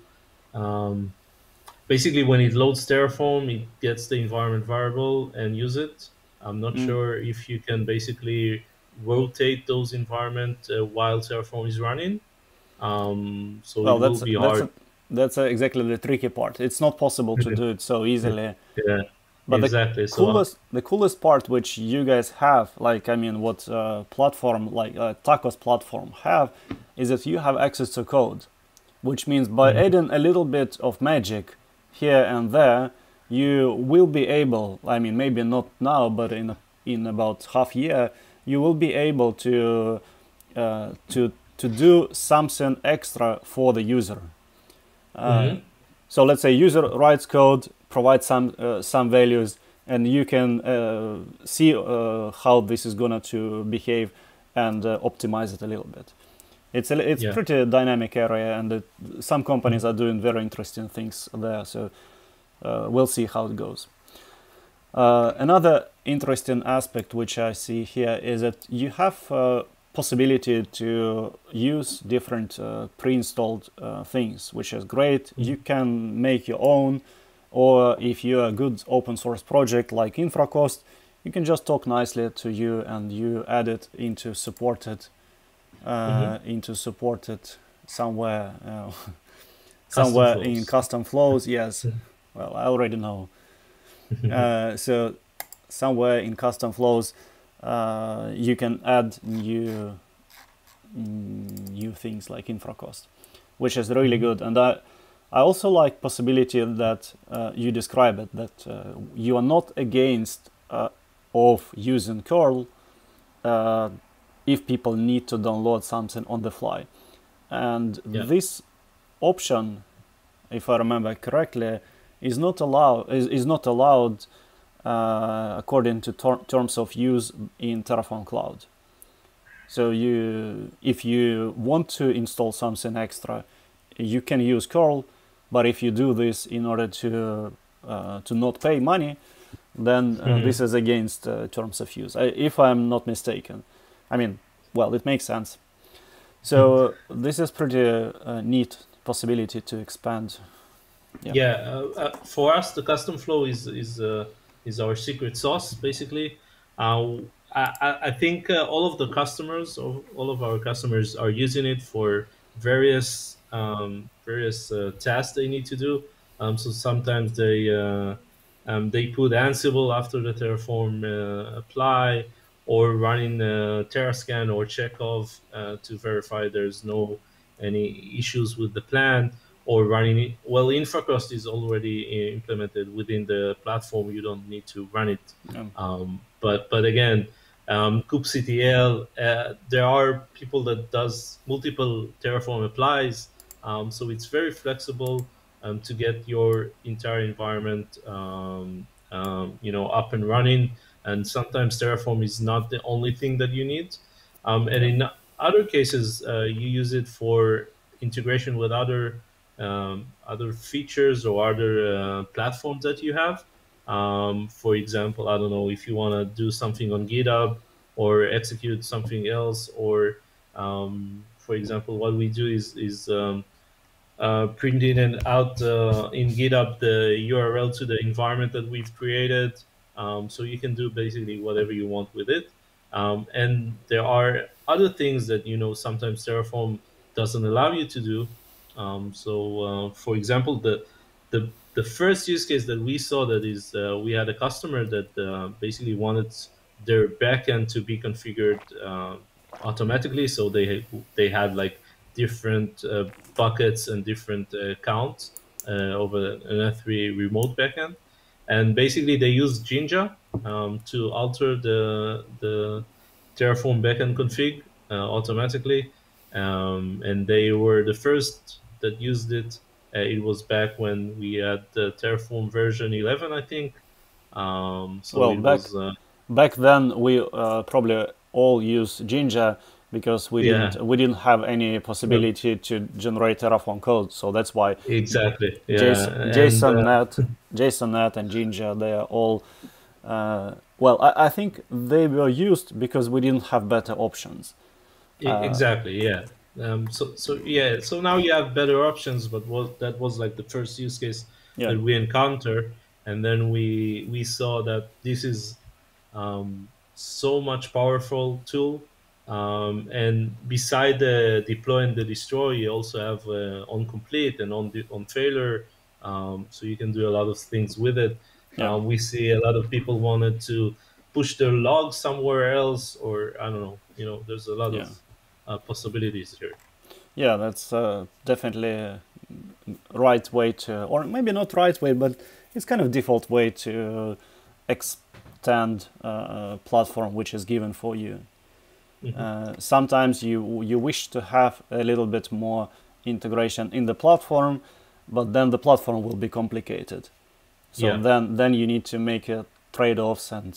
basically when it loads Terraform, it gets the environment variable and use it. I'm not sure if you can basically rotate those environment while Terraform is running. So well, it will be hard. that's exactly the tricky part. It's not possible to do it so easily. Yeah, But exactly. the coolest part which you guys have, like, I mean, what platform like Tacos platform have, is that you have access to code, which means by adding a little bit of magic here and there, you will be able, I mean, maybe not now, but in about half year, you will be able to do something extra for the user. So let's say user writes code, provides some values, and you can see how this is going to behave and optimize it a little bit. It's Yeah. pretty dynamic area, and some companies are doing very interesting things there. So we'll see how it goes. Another interesting aspect which I see here is that you have possibility to use different pre-installed things, which is great. You can make your own, or if you're a good open source project like infracost, you can just talk nicely to you and you add it into supported somewhere somewhere in custom flows. Yes, well, I already know. So somewhere in custom flows you can add new things like infracost, which is really good. And I also like possibility that you describe it, that you are not against of using curl if people need to download something on the fly. And this option, if I remember correctly, is not allowed according to terms of use in Terraform Cloud. So if you want to install something extra, you can use curl, but if you do this in order to not pay money, then this is against terms of use, if I'm not mistaken. I mean, well, it makes sense. So this is pretty neat possibility to expand. For us, the custom flow is our secret sauce, basically. I think all of our customers are using it for various tasks they need to do. So sometimes they put Ansible after the Terraform apply, or running Terrascan or Chekhov to verify there's no any issues with the plan, or running it. Well, infracost is already implemented within the platform. You don't need to run it. But again, kubectl, there are people that does multiple Terraform applies, so it's very flexible to get your entire environment up and running. And sometimes Terraform is not the only thing that you need. And in other cases, you use it for integration with other features or other platforms that you have. For example, I don't know, if you want to do something on GitHub or execute something else, or for example, what we do is printing it out in GitHub the URL to the environment that we've created. So you can do basically whatever you want with it. And there are other things that, sometimes Terraform doesn't allow you to do. For example, the first use case that we saw, that is, we had a customer that basically wanted their backend to be configured automatically. So they had like different buckets and different counts over an S3 remote backend. And basically they used Jinja to alter the Terraform backend config automatically. And they were the first that used it. It was back when we had the Terraform version 11, I think. Back then we probably all use Jinja, because we didn't have any possibility to generate Terraform code. So that's why exactly JSON.NET and Jinja, they are all I think they were used because we didn't have better options. Exactly, yeah. So now you have better options, but that was like the first use case that we encountered, and then we saw that this is so much powerful tool. And beside the deploy and the destroy, you also have on complete and on failure, so you can do a lot of things with it. We see a lot of people wanted to push their logs somewhere else, or I don't know. There's a lot of possibilities here. Yeah, that's definitely right way to, or maybe not right way, but it's kind of default way to extend a platform which is given for you. Hmm. Sometimes you wish to have a little bit more integration in the platform, but then the platform will be complicated. So Yeah. then you need to make trade-offs and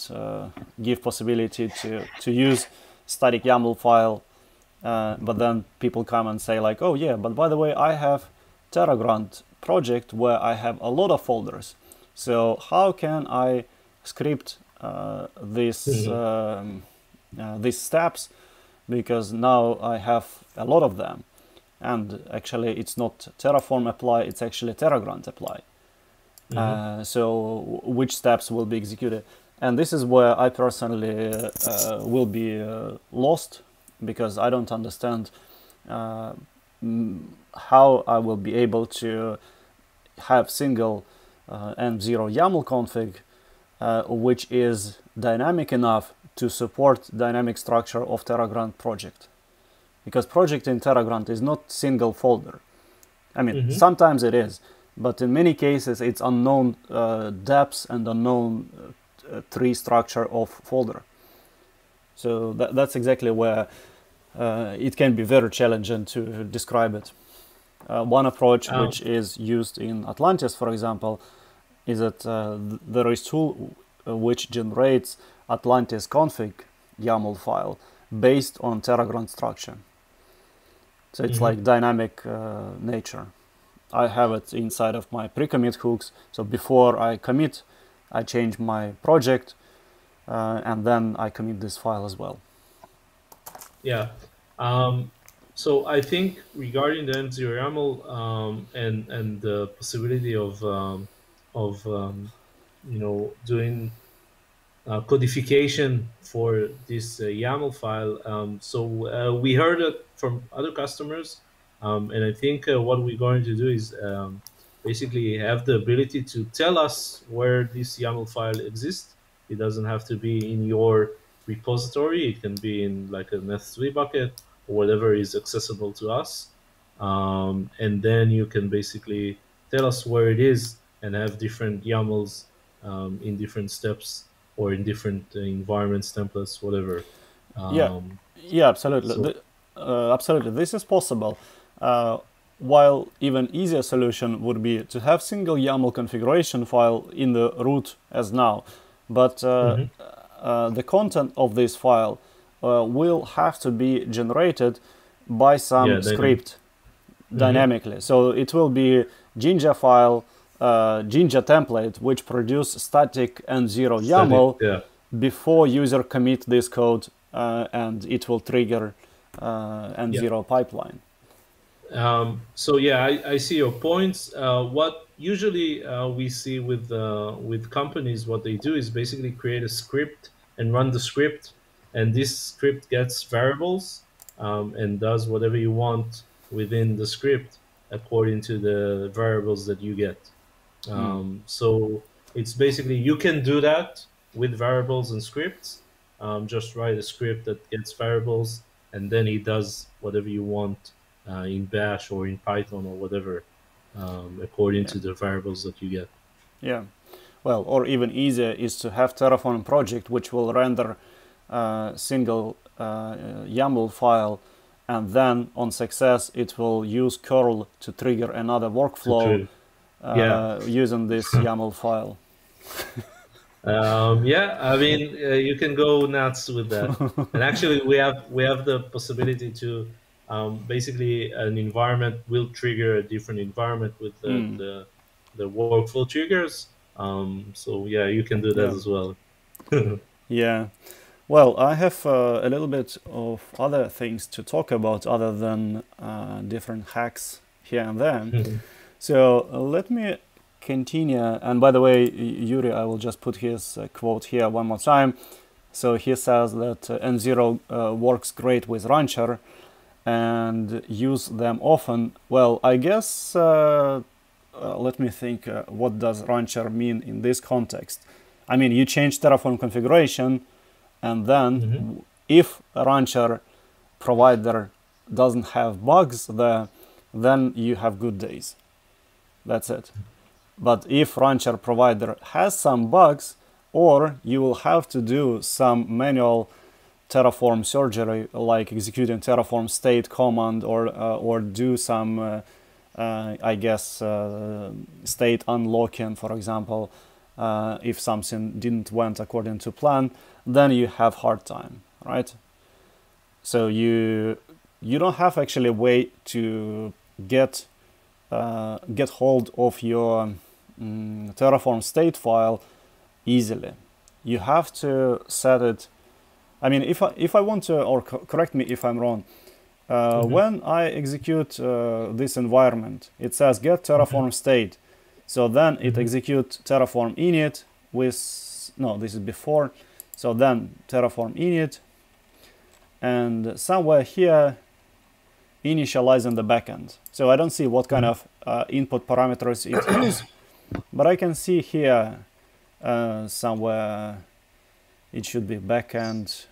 give possibility to use static YAML file. But then people come and say like, oh yeah, but by the way, I have TerraGrant project where I have a lot of folders. So how can I script these steps, because now I have a lot of them, and actually it's not Terraform apply, it's actually TerraGrant apply. Hmm. So which steps will be executed? And this is where I personally will be lost, because I don't understand uh, how I will be able to have single env0 YAML config which is dynamic enough to support dynamic structure of TerraGrant project. Because project in TerraGrant is not single folder. I mean, Hmm. sometimes it is, but in many cases it's unknown depths and unknown tree structure of folder. So that's exactly where it can be very challenging to describe it. One approach Um, which is used in Atlantis, for example, is that there is tool which generates Atlantis config YAML file based on TerraGrant structure. So it's hmm. like dynamic nature. I have it inside of my pre-commit hooks. So before I commit, I change my project, and then I commit this file as well. Yeah. Um, so I think regarding the env0 YAML and the possibility of doing codification for this YAML file. We heard it from other customers, and I think what we're going to do is basically have the ability to tell us where this YAML file exists. It doesn't have to be in your repository. It can be in like an S3 bucket or whatever is accessible to us. And then you can basically tell us where it is and have different YAMLs in different steps or in different environments, templates, whatever. Yeah, Um, yeah, absolutely. so Absolutely, this is possible. Uh, while even easier solution would be to have single YAML configuration file in the root as now, but mhm. the content of this file will have to be generated by Yeah, some dynamic. script Hmm. dynamically. So it will be Jinja file, Jinja template, which produce static env0 Static. YAML Yeah. before user commit this code, and it will trigger Yeah. env0 pipeline. So yeah, I see your points. What usually we see with companies, what they do is basically create a script and run the script, and this script gets variables and does whatever you want within the script according to the variables that you get. So it's basically you can do that with variables and scripts. Just write a script that gets variables, and then it does whatever you want in Bash or in Python or whatever, according Yeah, to the variables that you get. yeah. Well, or even easier is to have Terraform project which will render single YAML file, and then on success it will use curl to trigger another To workflow true. Yeah. using this YAML file. Yeah, I mean, you can go nuts with that. And actually, we have the possibility to basically an environment will trigger a different environment with Mm, the workflow triggers. So yeah, you can do that yeah, as well. yeah. Well, I have a little bit of other things to talk about other than different hacks here and there. So let me continue. And by the way, Yuri, I will just put his quote here one more time. So he says that env0 works great with Rancher and use them often. Well, I guess, let me think, what does Rancher mean in this context? I mean, you change Terraform configuration, and then Hmm. if a Rancher provider doesn't have bugs there, then you have good days. That's it. But if Rancher provider has some bugs, or you will have to do some manual Terraform surgery, like executing Terraform state command or do some, I guess, state unlocking, for example, if something didn't went according to plan, then you have hard time, right? So you don't have actually a way to get hold of your Terraform state file easily. You have to set it. I mean, if I want to, or correct me if I'm wrong, when I execute this environment, it says get Terraform state. So then it executes Terraform init with, no, this is before. So then Terraform init, and somewhere here, initializing the backend. So I don't see what kind of input parameters it has, but I can see here somewhere it should be backend.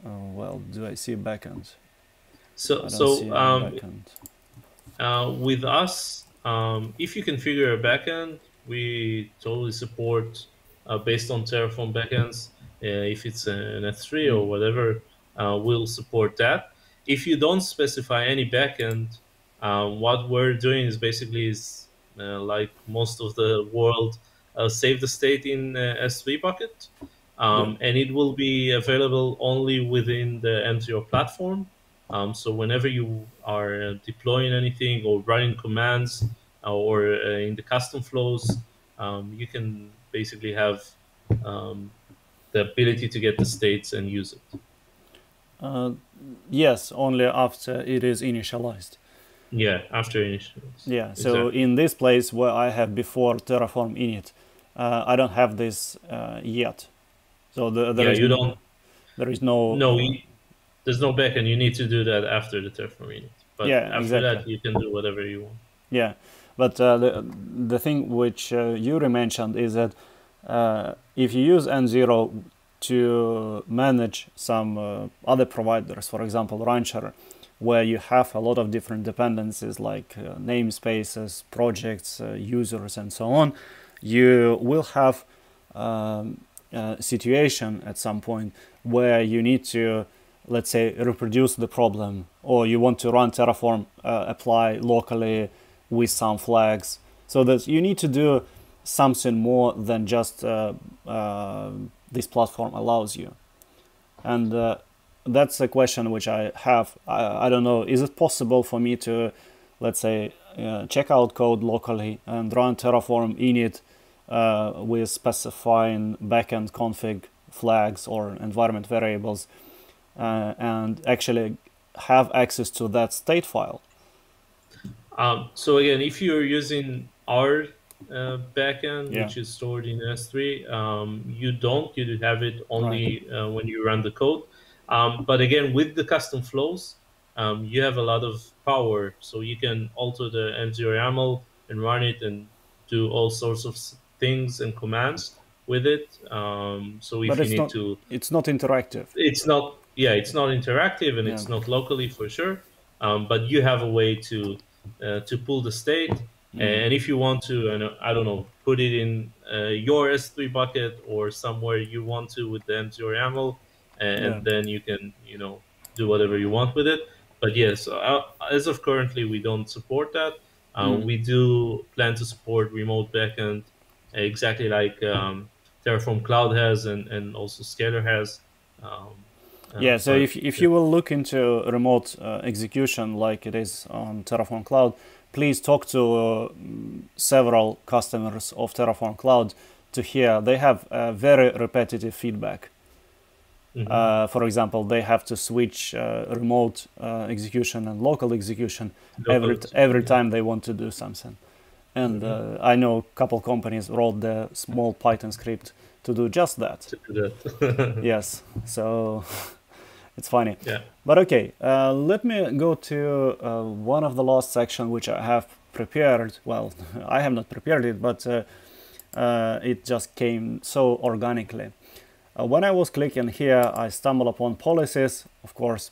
Well, do I see backend? So backend. With us, if you configure a backend, we totally support based on Terraform backends. If it's an S3 or whatever, we'll support that. If you don't specify any backend, what we're doing is basically like most of the world, save the state in S3 bucket, and it will be available only within the env0 platform. So whenever you are deploying anything or running commands or in the custom flows, you can basically have the ability to get the states and use it. Yes, only after it is initialized. Yeah, after initialized. Yeah, so in this place where I have before Terraform init, I don't have this yet. So there is no. There's no backend. You need to do that after the Terraform init. But yeah, after exactly. that, you can do whatever you want. Yeah, but the thing which Yuri mentioned is that if you use env0 to manage some other providers, for example, Rancher, where you have a lot of different dependencies like namespaces, projects, users, and so on, you will have a situation at some point where you need to, let's say, reproduce the problem, or you want to run Terraform apply locally with some flags. So that you need to do something more than just this platform allows you. And that's a question which I have. I don't know, is it possible for me to, let's say, check out code locally and run Terraform init with specifying backend config flags or environment variables and actually have access to that state file? So again, if you're using our backend, which is stored in S3, you have it only when you run the code. But again, with the custom flows, you have a lot of power, so you can alter the env0 YAML and run it and do all sorts of things and commands with it. So if you need to, it's not interactive. It's not interactive, and it's not locally for sure. But you have a way to pull the state, and if you want to, I don't know, put it in your S3 bucket or somewhere you want to with the env0 YAML, and then you can, do whatever you want with it. But yes, as of currently, we don't support that. We do plan to support remote backend, exactly like Terraform Cloud has, and also Scalar has. So if you will look into remote execution like it is on Terraform Cloud, please talk to several customers of Terraform Cloud to hear. They have very repetitive feedback. For example, they have to switch remote execution and local execution every time they want to do something. And I know a couple companies wrote the small Python script to do just that. Yes, so it's funny. Yeah. But okay, let me go to one of the last section which I have prepared. Well, I have not prepared it, but it just came so organically. When I was clicking here, I stumbled upon policies, of course,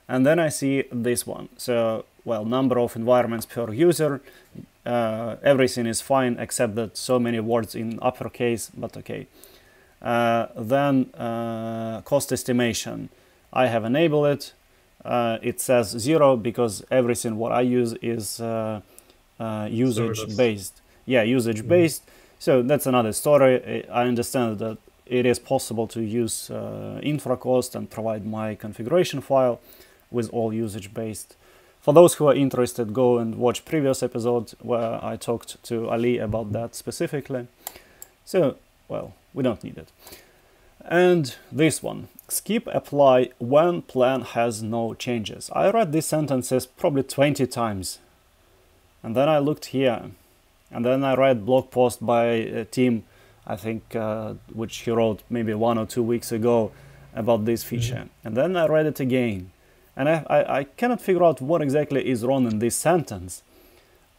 and then I see this one. So, well, number of environments per user. Everything is fine except that so many words in uppercase, but okay. Then cost estimation. I have enabled it. It says 0 because everything what I use is usage based. Yeah, usage based. So that's another story. I understand that it is possible to use infracost and provide my configuration file with all usage based. For those who are interested, go and watch previous episode where I talked to Ali about that specifically. So, well, we don't need it. And this one, skip apply when plan has no changes. I read these sentences probably 20 times. And then I looked here. And then I read blog post by Tim, I think, which he wrote maybe 1 or 2 weeks ago about this feature. And then I read it again. And I cannot figure out what exactly is wrong in this sentence,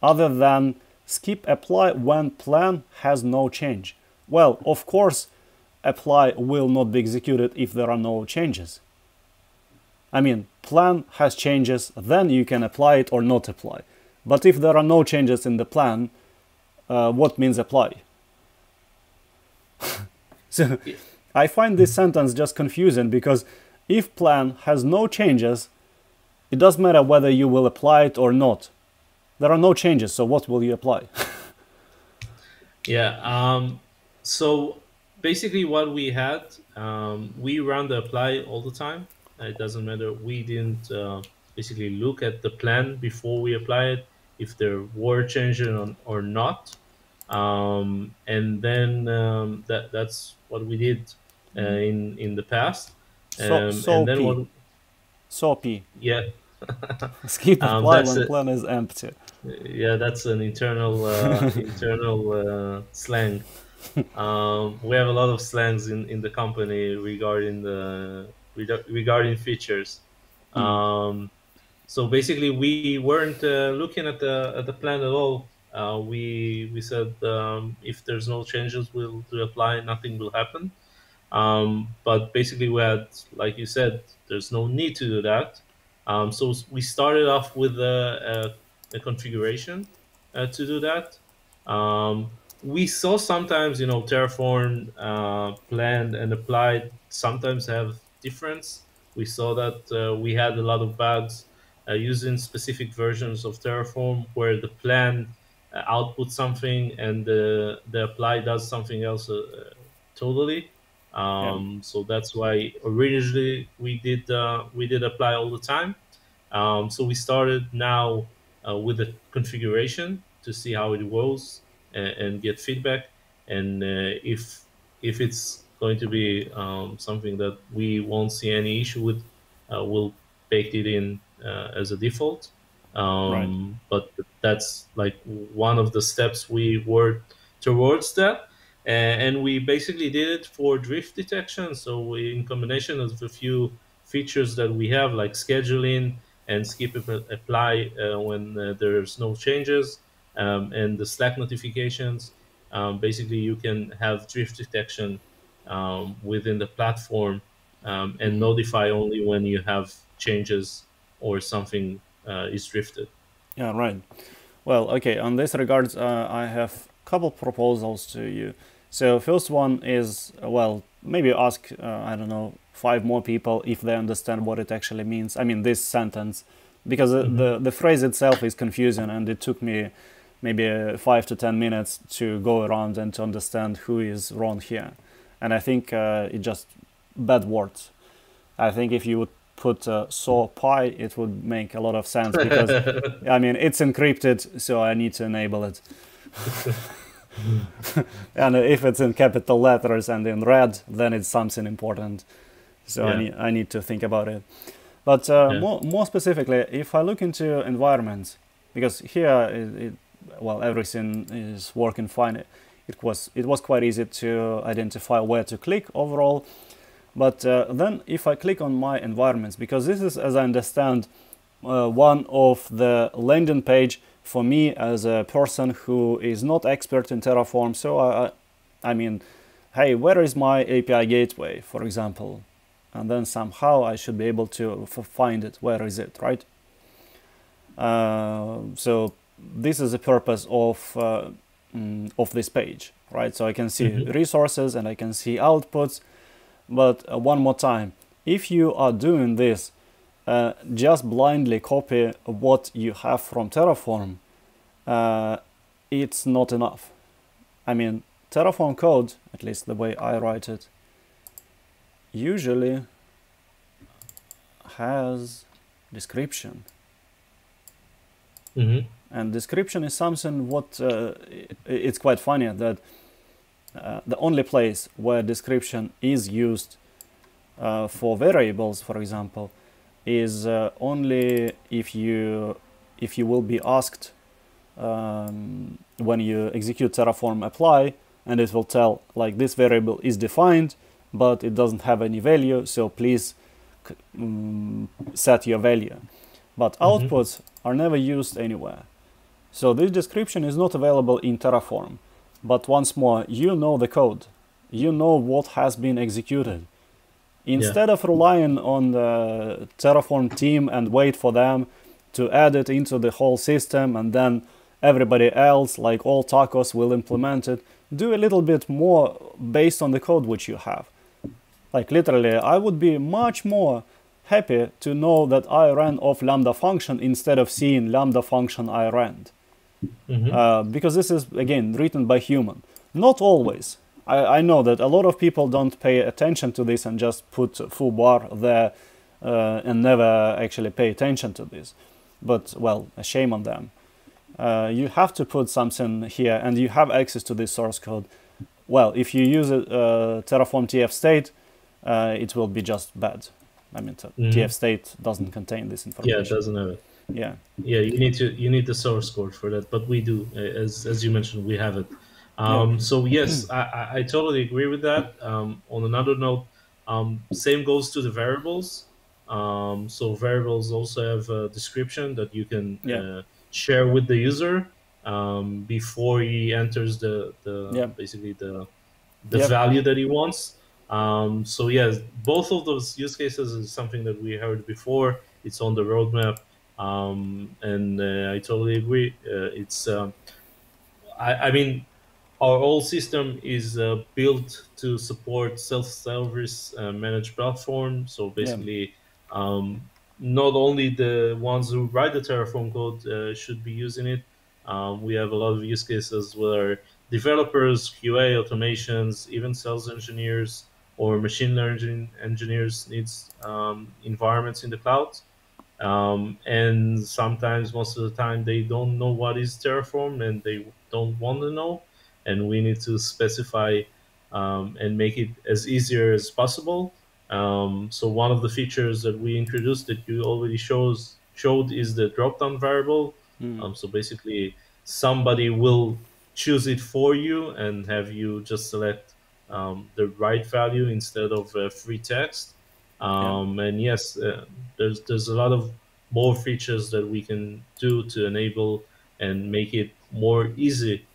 other than skip apply when plan has no change. Well, of course, apply will not be executed if there are no changes. I mean, plan has changes, then you can apply it or not apply. But if there are no changes in the plan, what means apply? So I find this sentence just confusing, because if plan has no changes, it doesn't matter whether you will apply it or not. There are no changes, so what will you apply? Yeah. So basically, what we had, we run the apply all the time. It doesn't matter. We didn't basically look at the plan before we apply it, if there were changes or not. And then that's what we did in the past. And then what? SOP. Yeah. Skip apply when plan is empty. Yeah, that's an internal slang. We have a lot of slangs in the company regarding features. So basically, we weren't looking at the plan at all. We said if there's no changes, we'll apply. Nothing will happen. But basically, we had, like you said, there's no need to do that. So we started off with a configuration to do that. We saw sometimes, Terraform planned and applied sometimes have difference. We saw that we had a lot of bugs using specific versions of Terraform where the plan outputs something and the apply does something else totally. So that's why originally we did apply all the time. So we started now with the configuration to see how it goes and get feedback. And if it's going to be something that we won't see any issue with, we'll bake it in as a default. But that's like one of the steps we worked towards that. And we basically did it for drift detection. So in combination of a few features that we have, like scheduling and skip apply when there's no changes, and the Slack notifications, basically you can have drift detection within the platform and notify only when you have changes or something is drifted. Yeah, right. Well, okay, on this regards, I have a couple proposals to you. So first one is, well, maybe ask, I don't know, 5 more people if they understand what it actually means. I mean, this sentence, because the phrase itself is confusing, and it took me maybe 5 to 10 minutes to go around and to understand who is wrong here. And I think it just bad words. I think if you would put saw pi, it would make a lot of sense, because I mean, it's encrypted, so I need to enable it. And if it's in capital letters and in red, then it's something important. So I need to think about it. But more specifically, if I look into environments, because here, well, everything is working fine. It was quite easy to identify where to click overall. But then if I click on my environments, because this is, as I understand, one of the landing page for me as a person who is not expert in Terraform. So I mean, hey, where is my API gateway, for example? And then somehow I should be able to find it. Where is it, right? So this is the purpose of this page, right? So I can see resources and I can see outputs. But one more time, if you are doing this, just blindly copy what you have from Terraform, it's not enough. I mean, Terraform code, at least the way I write it, usually has description. And description is something what it's quite funny that the only place where description is used for variables, for example, is only if you will be asked when you execute Terraform apply, and it will tell like this variable is defined, but it doesn't have any value, so please set your value. But outputs are never used anywhere. So this description is not available in Terraform. But once more, you know the code. You know what has been executed. Instead of relying on the Terraform team and wait for them to add it into the whole system and then everybody else, like all tacos, will implement it, do a little bit more based on the code which you have. Like literally, I would be much more happy to know that I ran off Lambda function instead of seeing Lambda function I ran. Because this is, again, written by human. Not always. I know that a lot of people don't pay attention to this and just put full bar there and never actually pay attention to this. But, well, a shame on them. You have to put something here and you have access to this source code. Well, if you use a Terraform TF state, it will be just bad. I mean, TF state doesn't contain this information. Yeah, it doesn't have it. Yeah. Yeah, you need the source code for that, but we do, as you mentioned, we have it. So yes, I totally agree with that. On another note, same goes to the variables. So variables also have a description that you can share with the user before he enters the basically the value that he wants. So yes, both of those use cases is something that we heard before. It's on the roadmap, and I totally agree. I mean, our whole system is built to support self-service managed platform. So basically, not only the ones who write the Terraform code should be using it. We have a lot of use cases where developers, QA, automations, even sales engineers or machine learning engineers needs environments in the cloud. And sometimes, most of the time, they don't know what is Terraform and they don't want to know. And we need to specify and make it as easier as possible. So one of the features that we introduced that you already showed is the drop-down variable. So basically, somebody will choose it for you and have you just select the right value instead of free text. And yes, there's a lot of more features that we can do to enable and make it more easy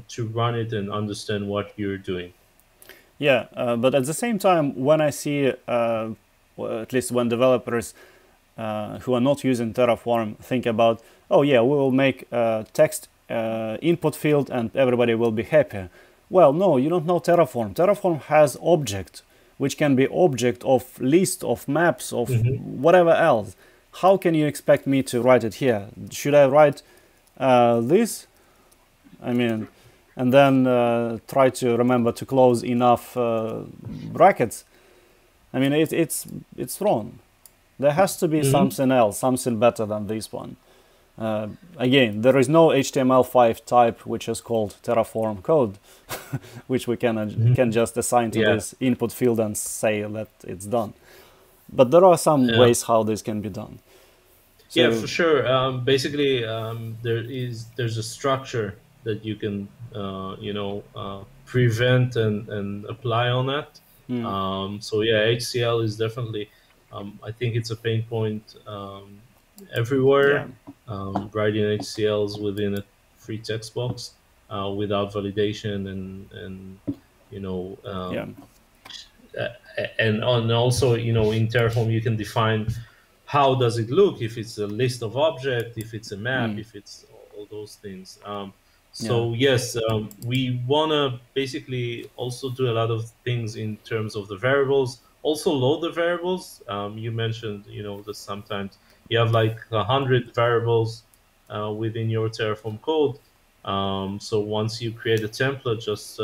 to run it and understand what you're doing. Yeah, but at the same time, when I see, well, at least when developers who are not using Terraform think about, oh yeah, we will make a text input field and everybody will be happy. Well, no, you don't know Terraform. Terraform has object, which can be object of list of maps of whatever else. How can you expect me to write it here? Should I write this? I mean, and then try to remember to close enough brackets. I mean, it's wrong. There has to be something else, something better than this one. Again, there is no HTML5 type which is called Terraform code, which we can just assign to this input field and say that it's done. But there are some ways how this can be done. So, yeah, for sure. Basically, there's a structure that you can prevent and apply on that. So yeah, HCL is definitely. I think it's a pain point everywhere. Writing HCLs within a free text box without validation and and also in Terraform you can define how does it look, if it's a list of objects, if it's a map, if it's all those things. Yes, we want to basically also do a lot of things in terms of the variables. also load the variables. You mentioned, that sometimes you have like 100 variables within your Terraform code. So once you create a template, just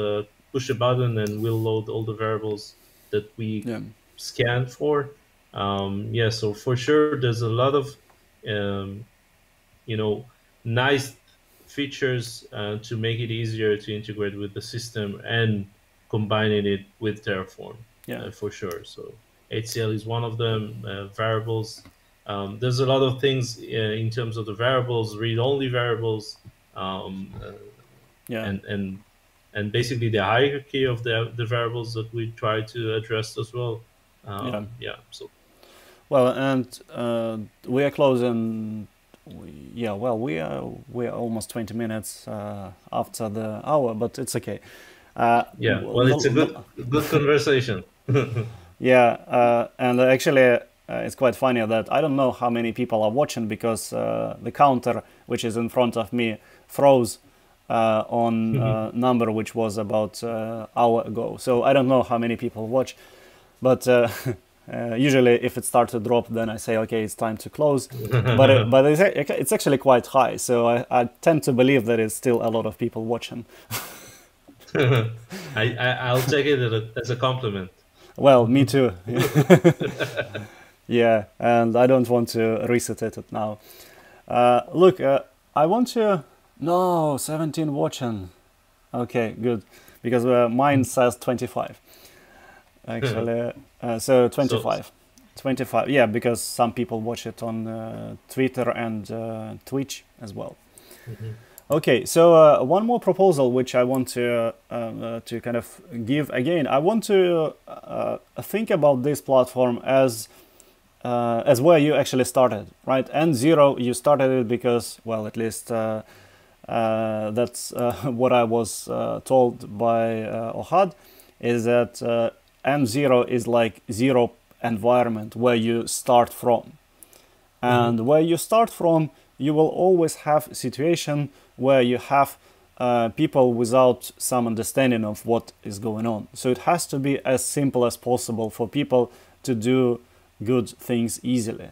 push a button and we'll load all the variables that we Yeah. scan for. Yeah, so for sure, there's a lot of um, nice features to make it easier to integrate with the system and combining it with Terraform Yeah. for sure. So HCL is one of them. Variables. There's a lot of things in terms of the variables, read-only variables, um, uh, Yeah. and basically the hierarchy of the variables that we try to address as well. Yeah. Yeah. So Well, and we are closing. Yeah, well, we are almost 20 minutes after the hour, but it's okay. yeah. Well, it's a good conversation. Yeah, and actually, it's quite funny that I don't know how many people are watching because the counter, which is in front of me, froze on number which was about hour ago. So I don't know how many people watch, but usually if it starts to drop, then I say, okay, it's time to close. But it's actually quite high, so I tend to believe that it's still a lot of people watching. I'll take it as a compliment. Well, me too. Yeah, and I don't want to reset it now. Look, I want to. No, 17 watching. Okay, good. Because mine says 25. Actually, so So 25. 25, yeah, because some people watch it on Twitter and Twitch as well. mhm. Okay, so one more proposal which I want to kind of give again. I want to think about this platform as where you actually started, right? env0, you started it because, well, at least that's what I was told by Ohad, is that env0 is like zero environment where you start from. And where you start from, you will always have a situation where you have people without some understanding of what is going on. So it has to be as simple as possible for people to do good things easily.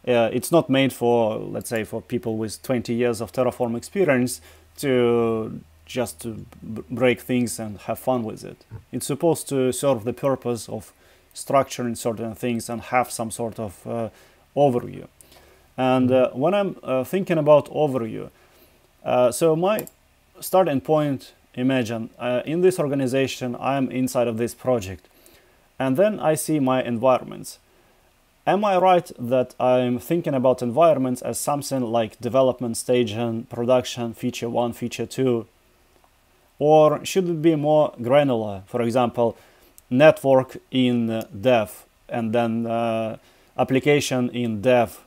It's not made for, let's say, for people with 20 years of Terraform experience to just to break things and have fun with it. It's supposed to serve the purpose of structuring certain things and have some sort of overview. And when I'm thinking about overview, so my starting point, imagine in this organization, I'm inside of this project, and then I see my environments. Am I right that I'm thinking about environments as something like development stage and production, feature 1, feature 2? Or should it be more granular? For example, network in dev, and then application in dev,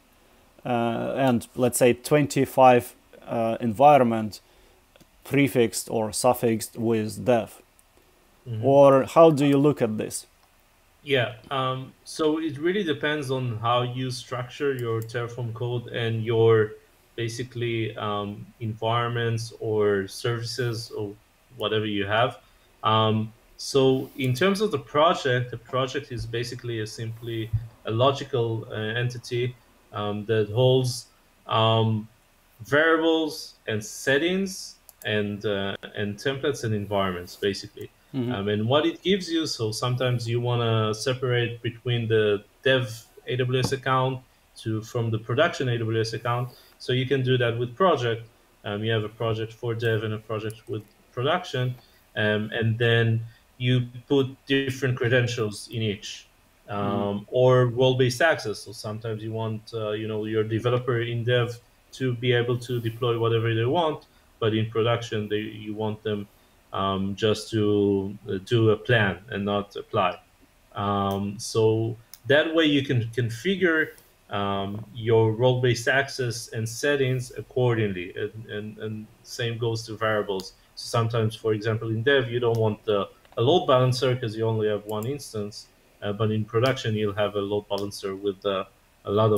and let's say 25 environment prefixed or suffixed with dev. Or how do you look at this? Yeah. So it really depends on how you structure your Terraform code and your basically environments or services or whatever you have. So in terms of the project is basically simply a logical entity that holds um, variables and settings and templates and environments basically. Mm-hmm. And what it gives you, so sometimes you want to separate between the dev AWS account to from the production AWS account. So you can do that with project. You have a project for dev and a project with production, and then you put different credentials in each. Mm-hmm. Or role-based access. So sometimes you want, your developer in dev to be able to deploy whatever they want, but in production, you want them just to do a plan and not apply. So that way you can configure your role-based access and settings accordingly. And same goes to variables. So sometimes, for example, in dev, you don't want a load balancer because you only have one instance. But in production, you'll have a load balancer with a lot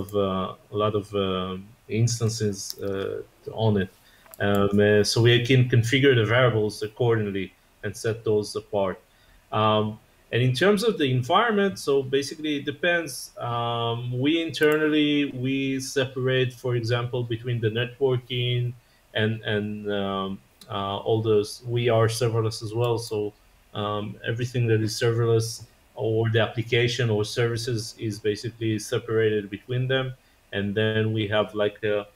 of instances on it. So we can configure the variables accordingly and set those apart. And in terms of the environment, so basically it depends. We internally we separate, for example, between the networking and all those. We are serverless as well, so everything that is serverless or the application or services is basically separated between them. And then we have like a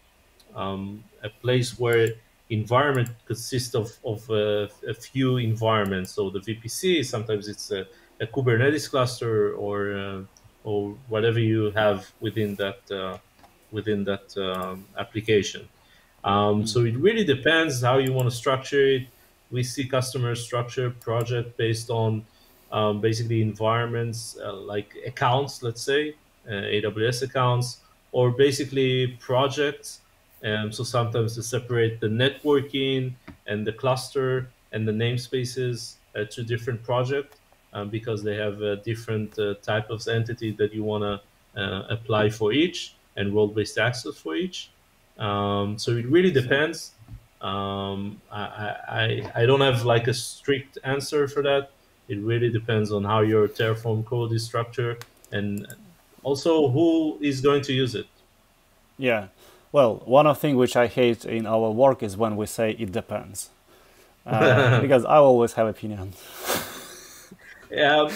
place where environment consists of a few environments. So the VPC, sometimes it's a Kubernetes cluster or whatever you have within that application. So it really depends how you want to structure it. We see customers structure project based on basically environments like accounts, let's say AWS accounts, or basically projects. So sometimes to separate the networking and the cluster and the namespaces to different projects because they have a different type of entity that you want to apply for each and role-based access for each. So it really So, depends. I don't have like a strict answer for that. It really depends on how your Terraform code is structured and also who is going to use it. yeah. Well, one of the things which I hate in our work is when we say it depends. Because I always have opinion. Um,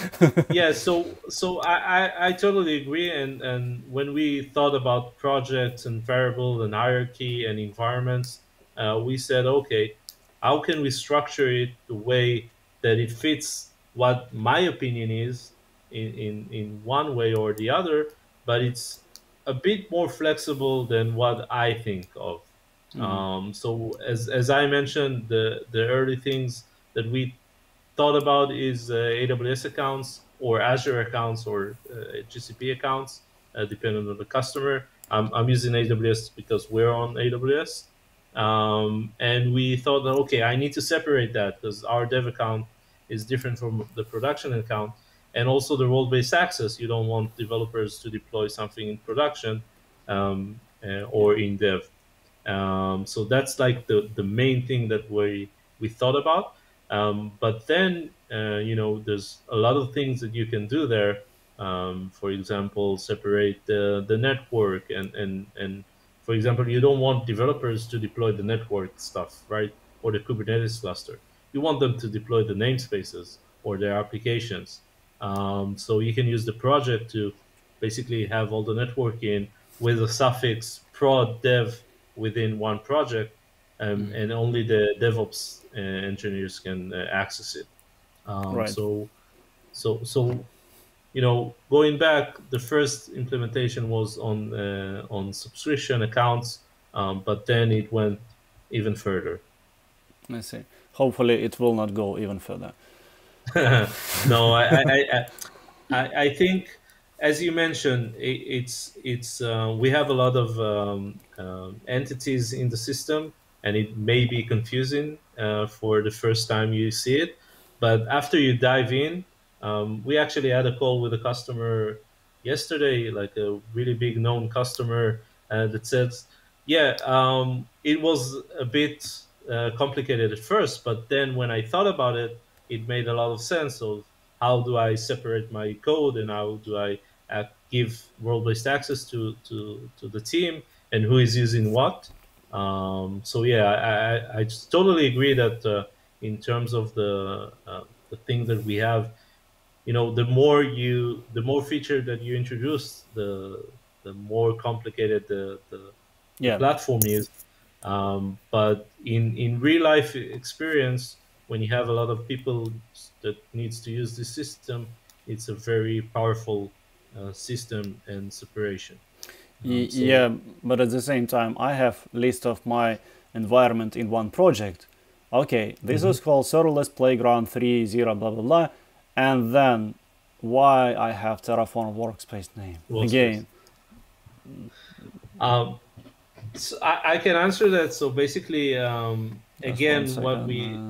yeah, so I totally agree. And when we thought about projects and variable and hierarchy and environments, we said, okay, how can we structure it the way that it fits what my opinion is in one way or the other, but it's a bit more flexible than what I think of. So as I mentioned, the early things that we thought about is AWS accounts or Azure accounts or GCP accounts, depending on the customer. I'm using AWS because we're on AWS. And we thought that, okay, I need to separate that because our dev account is different from the production account. And also the role-based access. You don't want developers to deploy something in production Yeah. or in dev. So that's like the main thing that we thought about. But then there's a lot of things that you can do there. For example, separate the network and for example, you don't want developers to deploy the network stuff, right? Or the Kubernetes cluster. You want them to deploy the namespaces or their applications. So you can use the project to basically have all the networking with a suffix prod dev within one project, and only the DevOps engineers can access it. Um, Right. so, so going back, the first implementation was on subscription accounts, but then it went even further. I see. Hopefully, it will not go even further. No, I think, as you mentioned, it's we have a lot of entities in the system, and it may be confusing for the first time you see it. But after you dive in, we actually had a call with a customer yesterday, like a really big known customer that says, "Yeah, it was a bit complicated at first, but then when I thought about it." It made a lot of sense of how do I separate my code and how do I give role-based access to the team and who is using what. So yeah, I just totally agree that in terms of the thing that we have, the more feature that you introduce, the more complicated the Yeah. platform is. But in real life experience, when you have a lot of people that needs to use this system, it's a very powerful system and separation. So Yeah, but at the same time, I have list of my environment in one project. Okay, this mhm, is called serverless playground 3.0 blah blah blah, and then why I have Terraform workspace name workspace. again? Um, so I can answer that. So basically, Just one again, what second. we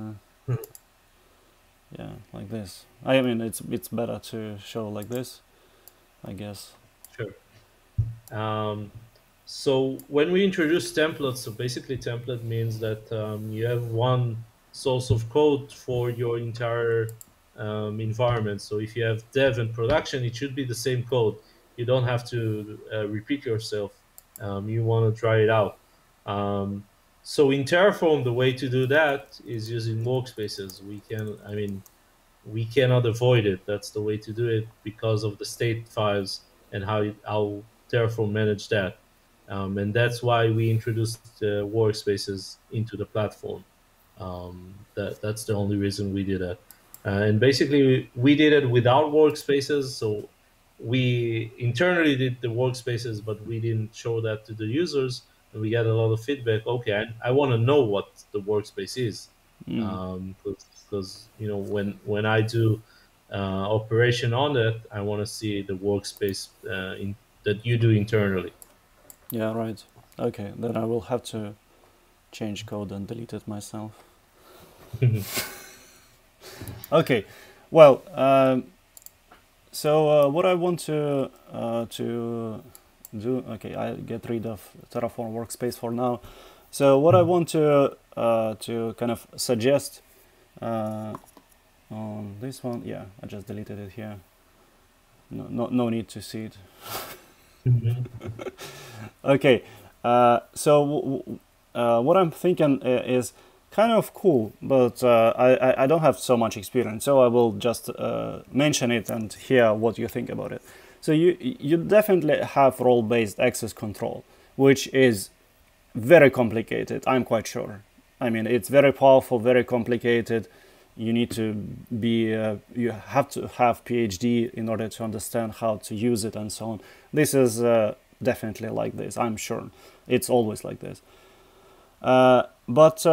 Yeah, like this. I mean, it's better to show like this, I guess. sure. Um, so when we introduce templates, so basically template means that you have one source of code for your entire environment. So if you have dev and production, it should be the same code. You don't have to repeat yourself. You want to try it out. Um, so in Terraform, the way to do that is using workspaces. We cannot avoid it. That's the way to do it because of the state files and how Terraform managed that. And that's why we introduced workspaces into the platform. That's the only reason we did that. And basically, we did it without workspaces. So we internally did the workspaces, but we didn't show that to the users. And we got a lot of feedback. Okay, I want to know what the workspace is, Mm. because when I do operation on it, I want to see the workspace that you do internally. Yeah, right. Okay, then I will have to change code and delete it myself. Okay, well, so what I want to do, okay, I get rid of Terraform workspace for now. So what I want to kind of suggest on this one, yeah, I just deleted it here. No need to see it. Okay, so what I'm thinking is kind of cool, but I don't have so much experience, so I will just mention it and hear what you think about it. So you definitely have role-based access control, which is very complicated, I'm quite sure. I mean, it's very powerful, very complicated. You need to be, you have to have PhD in order to understand how to use it and so on. This is definitely like this, I'm sure. It's always like this. But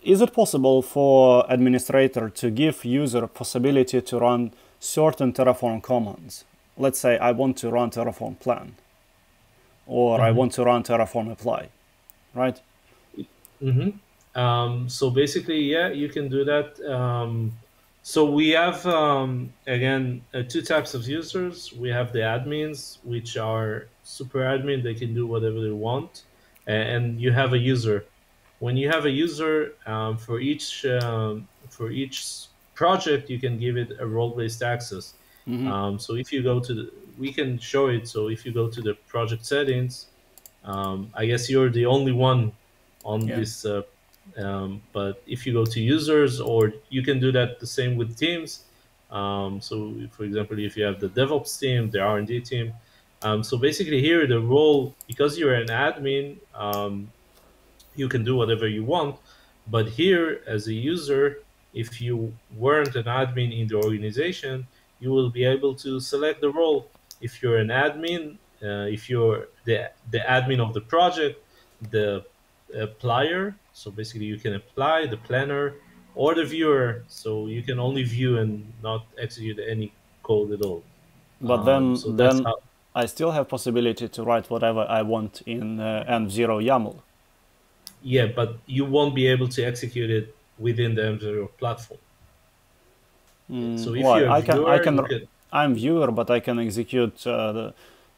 is it possible for administrator to give user a possibility to run certain Terraform commands? Let's say I want to run Terraform plan, or I want to run Terraform apply, right? So basically, yeah, you can do that. So we have, again, two types of users. We have the admins, which are super admin. They can do whatever they want. And you have a user. When you have a user, for each project, you can give it a role-based access. Mm-hmm. So if you go to we can show it. So if you go to the project settings, I guess you're the only one on Yeah. this. But if you go to users, or you can do that the same with teams. So, for example, if you have the DevOps team, the R&D team. So basically, here the role, because you're an admin, you can do whatever you want. But here, as a user, if you weren't an admin in the organization, you will be able to select the role. If you're an admin, if you're the admin of the project, the applier, so basically you can apply, the planner, or the viewer, so you can only view and not execute any code at all. But So that's then how. I still have possibility to write whatever I want in env0 YAML. Yeah, but you won't be able to execute it within the env0 platform. So if Why? you're a viewer, you can. I'm viewer, but I can execute the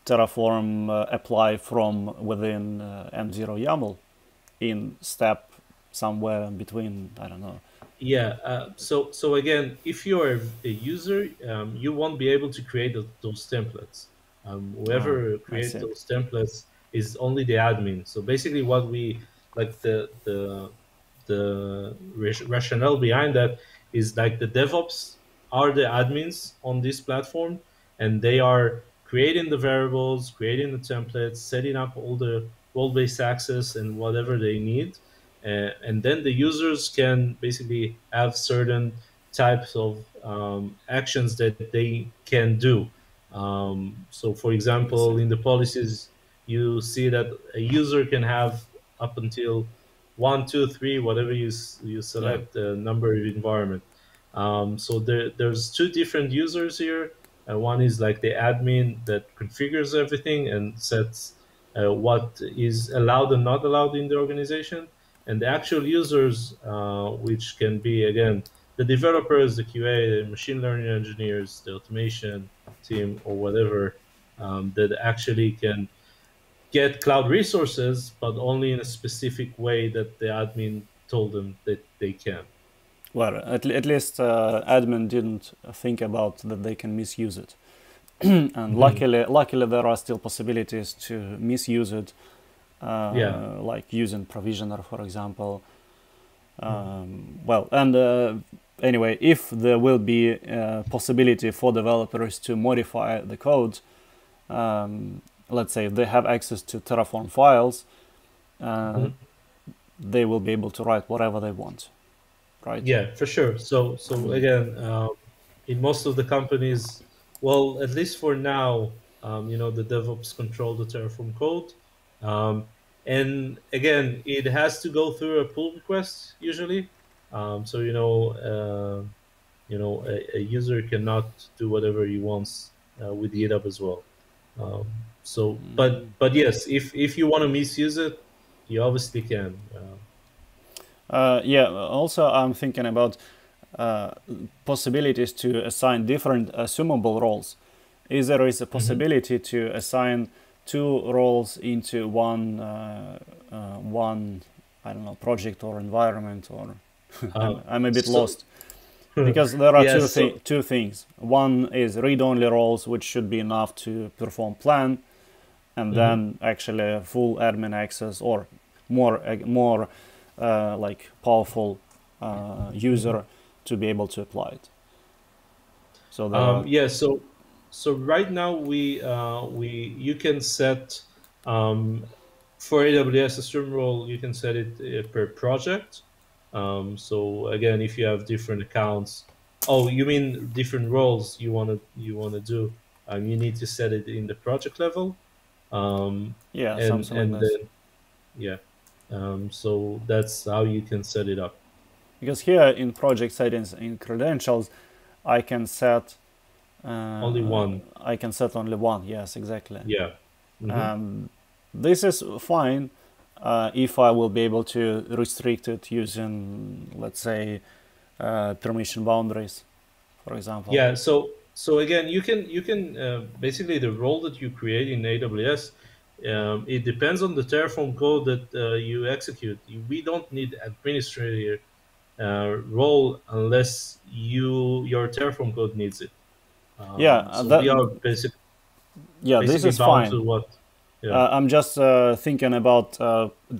Terraform apply from within env0 YAML in step somewhere in between. I don't know. Yeah. So again, if you're a user, you won't be able to create those templates. Oh, Whoever I creates see. those templates is only the admin. So basically, what we like the rationale behind that is like the DevOps are the admins on this platform, and they are creating the variables, creating the templates, setting up all the role-based access and whatever they need. And then the users can basically have certain types of actions that they can do. So, for I see. example, in the policies, you see that a user can have up until one, two, three, whatever you Yeah. select the number of environment. So there's two different users here. One is like the admin that configures everything and sets what is allowed and not allowed in the organization, and the actual users, which can be again the developers, the QA, the machine learning engineers, the automation team, or whatever, that actually can get cloud resources, but only in a specific way that the admin told them that they can. Well, at least admin didn't think about that they can misuse it. And Hmm. luckily there are still possibilities to misuse it, Yeah. like using provisioner, for example. Mhm. Well, and anyway, if there will be a possibility for developers to modify the code, um, let's say they have access to Terraform files, uh, Mhm. they will be able to write whatever they want, right? Yeah, for sure. So again, in most of the companies, well, at least for now, the DevOps control the Terraform code, um, and again, it has to go through a pull request usually. So a user cannot do whatever he wants with GitHub as well. So, but yes, if you want to misuse it, you obviously can. Yeah, also I'm thinking about uh, possibilities to assign different assumable roles. Is there is a Mhm. possibility to assign two roles into one, I don't know, project or environment, or Uh, I'm a bit so lost because there are yeah, so two things. One is read-only roles, which should be enough to perform plan, and mhm. then actually full admin access or more like powerful Mhm. user to be able to apply it. So there are. Yeah, so right now we you can set um, for AWS a stream role, you can set it per project. So again, if you have different accounts, oh, you mean different roles you wanna do, you need to set it in the project level, um, Yeah, and something like this. then yeah, so that's how you can set it up. Because here in project settings in credentials, I can set Only one, I can set only one. Yes, exactly. yeah. Hmm. Um, this is fine if I will be able to restrict it using, let's say, permission boundaries, for example. Yeah, so again, you can basically the role that you create in AWS, it depends on the Terraform code that you execute. We don't need administrator role unless your Terraform code needs it. Yeah, So that we are yeah, this basically is bound fine. to what? Yeah. I'm just thinking about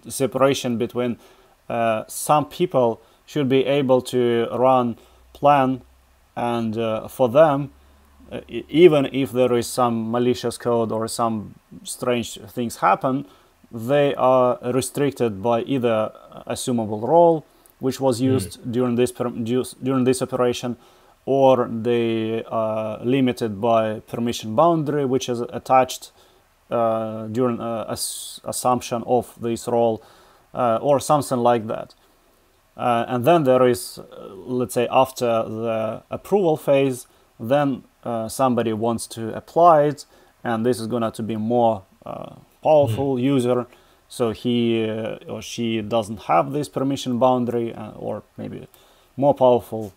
separation between some people should be able to run plan, and for them, even if there is some malicious code or some strange things happen, they are restricted by either assumable role, which was Mm. used during this operation, or they are limited by permission boundary, which is attached during assumption of this role, or something like that. And then there is, let's say, after the approval phase, then somebody wants to apply it, and this is going to be more Mm. powerful user. So he or she doesn't have this permission boundary, or maybe more powerful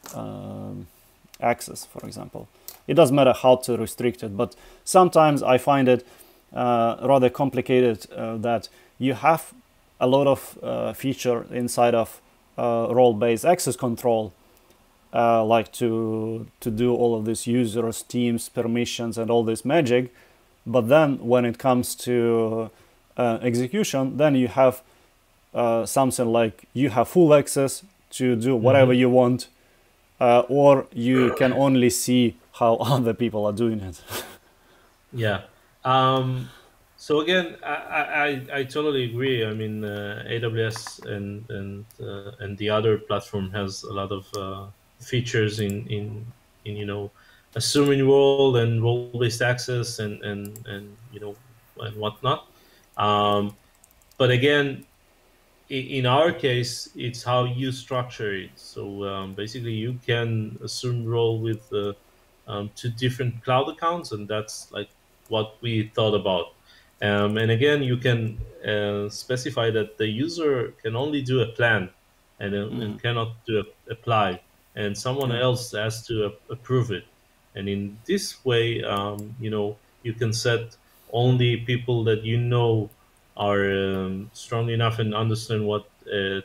access, for example. It doesn't matter how to restrict it, but sometimes I find it rather complicated that you have a lot of feature inside of role-based access control, like to do all of these users, teams, permissions, and all this magic. But then when it comes to execution, then you have something like you have full access to do whatever Hmm. you want, or you can only see how other people are doing it. Yeah. So again, I totally agree. I mean, AWS and the other platform has a lot of features in assuming role and role based access and and whatnot. Um, but again, in our case, it's how you structure it. So basically, you can assume role with two different cloud accounts, and that's like what we thought about. And again, you can specify that the user can only do a plan and cannot do apply, and someone Yeah. else has to approve it. And in this way, you can set only people that are strong enough and understand what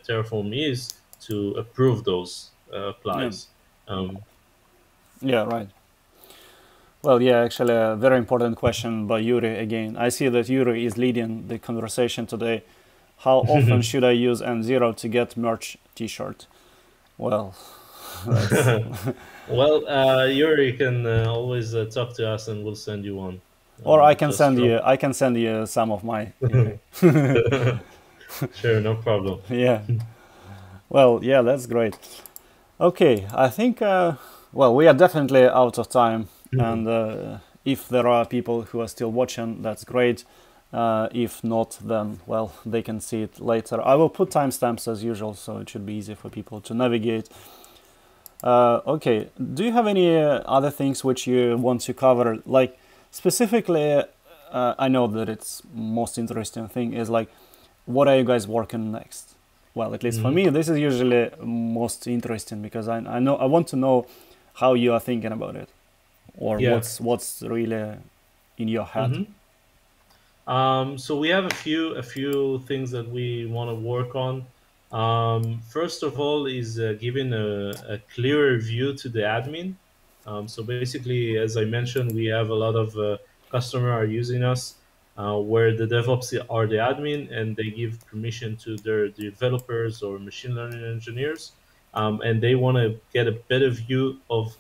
Terraform is to approve those. Yeah. applies. Um, Yeah. Right. Well, yeah, actually, a very important question by Yuri again. I see that Yuri is leading the conversation today. How often should I use env0 to get merch T-shirt? Well, that's well, Yuri can always talk to us, and we'll send you one. or Just drop. I can send you some of my Sure, no problem. yeah. Well, yeah, that's great. Okay, I think well, we are definitely out of time, and if there are people who are still watching, that's great. If not, then well, they can see it later. I will put timestamps as usual, so it should be easy for people to navigate. Okay, do you have any other things which you want to cover? Like specifically, I know that it's most interesting thing is like, what are you guys working next? Well, at least for Mhm. me, this is usually most interesting because I know I want to know how you are thinking about it, or Yeah. what's really in your head. hmm So we have a few things that we want to work on. First of all, is giving a clearer view to the admin. So basically, as I mentioned, we have a lot of customer are using us, where the DevOps are the admin, and they give permission to their developers or machine learning engineers, and they want to get a better view of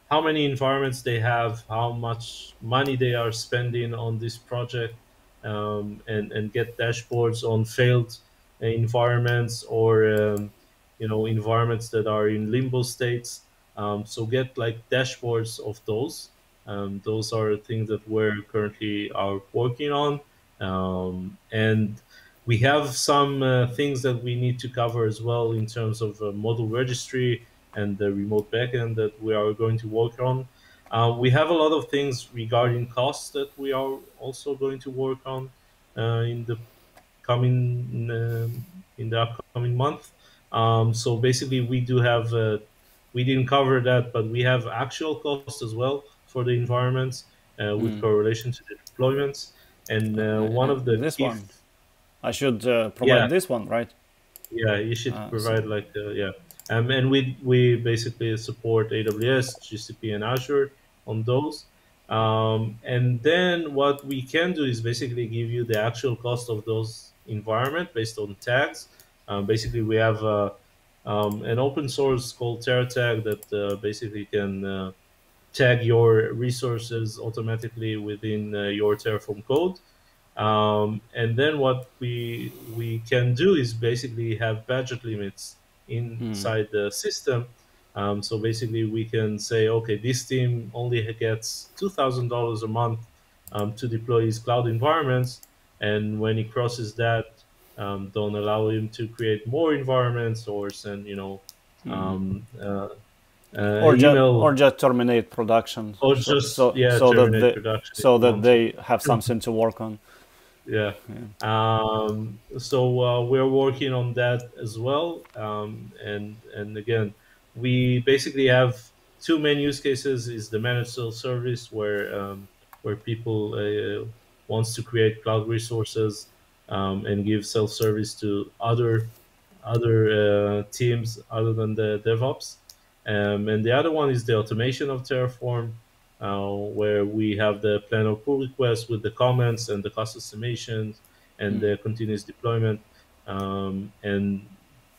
how many environments they have, how much money they are spending on this project, and get dashboards on failed environments, or environments that are in limbo states. So get like dashboards of those. Those are things that we're currently are working on, and we have some things that we need to cover as well in terms of model registry and the remote backend that we are going to work on. We have a lot of things regarding costs that we are also going to work on in the upcoming month. So basically, we didn't cover that, but we have actual costs as well for the environments with Hmm. correlation to the deployments. And one of the This key, one, I should yeah, provide this one, right? yeah, you should So, provide like yeah, and we basically support AWS, GCP, and Azure on those. And then what we can do is basically give you the actual cost of those environment based on tags. Basically, we have an open source called TerraTag that basically can tag your resources automatically within your Terraform code. And then what we can do is basically have budget limits hmm. inside the system. So basically, we can say, okay, this team only gets $2,000 a month to deploy his cloud environments, and when he crosses that, don't allow him to create more environments or send, um, uh, Or email, just terminate production, or just yeah, terminate production if so you that want to. they have something to work on. Yeah. Yeah. So we're working on that as well. And again, we basically have two main use cases: is the managed self service, where people wants to create cloud resources and give self service to other teams other than the DevOps. And the other one is the automation of Terraform, where we have the plan of pull request with the comments and the cost estimations and Hmm. the continuous deployment, and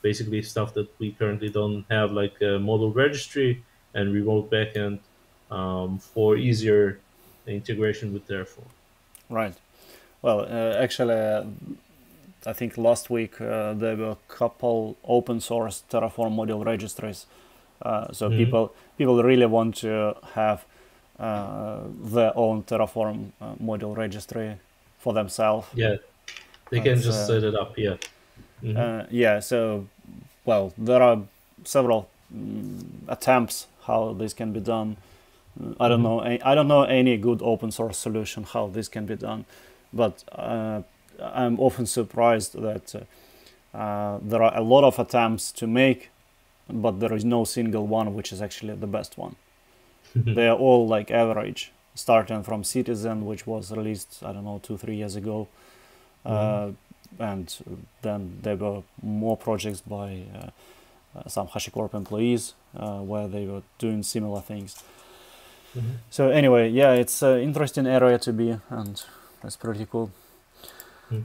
basically stuff that we currently don't have, like a model registry and remote backend for easier integration with Terraform. Right. Well, actually, I think last week there were a couple open source Terraform module registries. So Mhm. people really want to have their own Terraform module registry for themselves. Yeah, they can That's just set it up. Yeah. hmm yeah. So well, there are several attempts how this can be done. hmm I don't know any good open source solution how this can be done, but I'm often surprised that there are a lot of attempts to make, but there is no single one which is actually the best one. They are all like average, starting from Citizen, which was released I don't know 2 3 years ago, hmm uh, and then there were more projects by some HashiCorp employees where they were doing similar things. Mm-hmm. So anyway, yeah, it's an interesting area to be, and that's pretty cool.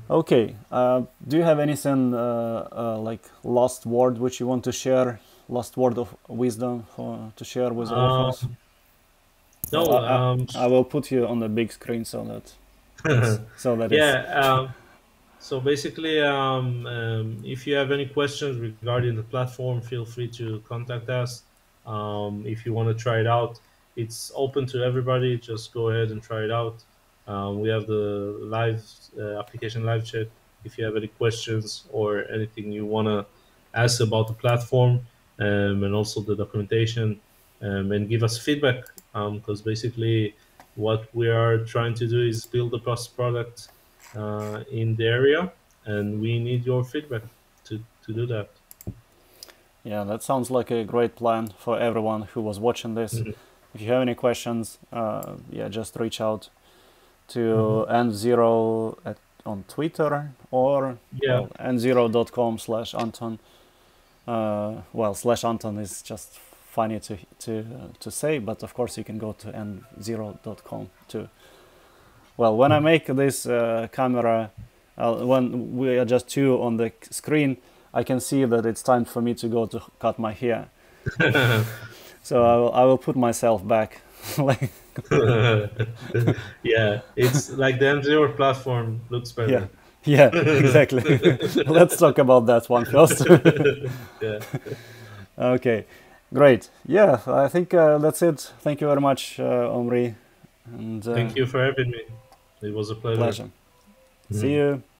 Okay, do you have anything like last word which you want to share, last word of wisdom to share with all of us? No, Well, I will put you on the big screen so that yeah. So basically, if you have any questions regarding the platform, feel free to contact us. If you want to try it out, it's open to everybody. Just go ahead and try it out. We have the live application live chat. If you have any questions or anything you want to ask about the platform, and also the documentation, and give us feedback, because basically what we are trying to do is build the product in the area, and we need your feedback to do that. Yeah, that sounds like a great plan for everyone who was watching this. Mhm. If you have any questions, yeah, just reach out to Mhm. env0 on Twitter or Yeah. well, env0.com/Anton. Well, /Anton is just funny to say, but of course you can go to env0.com too. Well, when I make this camera, when we are just two on the screen, I can see that it's time for me to go to cut my hair. So I will put myself back. Like, Yeah, it's like the env0 platform looks yeah, better. yeah, exactly. Let's talk about that one first. Yeah. Okay, great. Yeah, I think that's it. Thank you very much, Omri, and Thank you for having me. It was a pleasure. pleasure. See Mhm. you.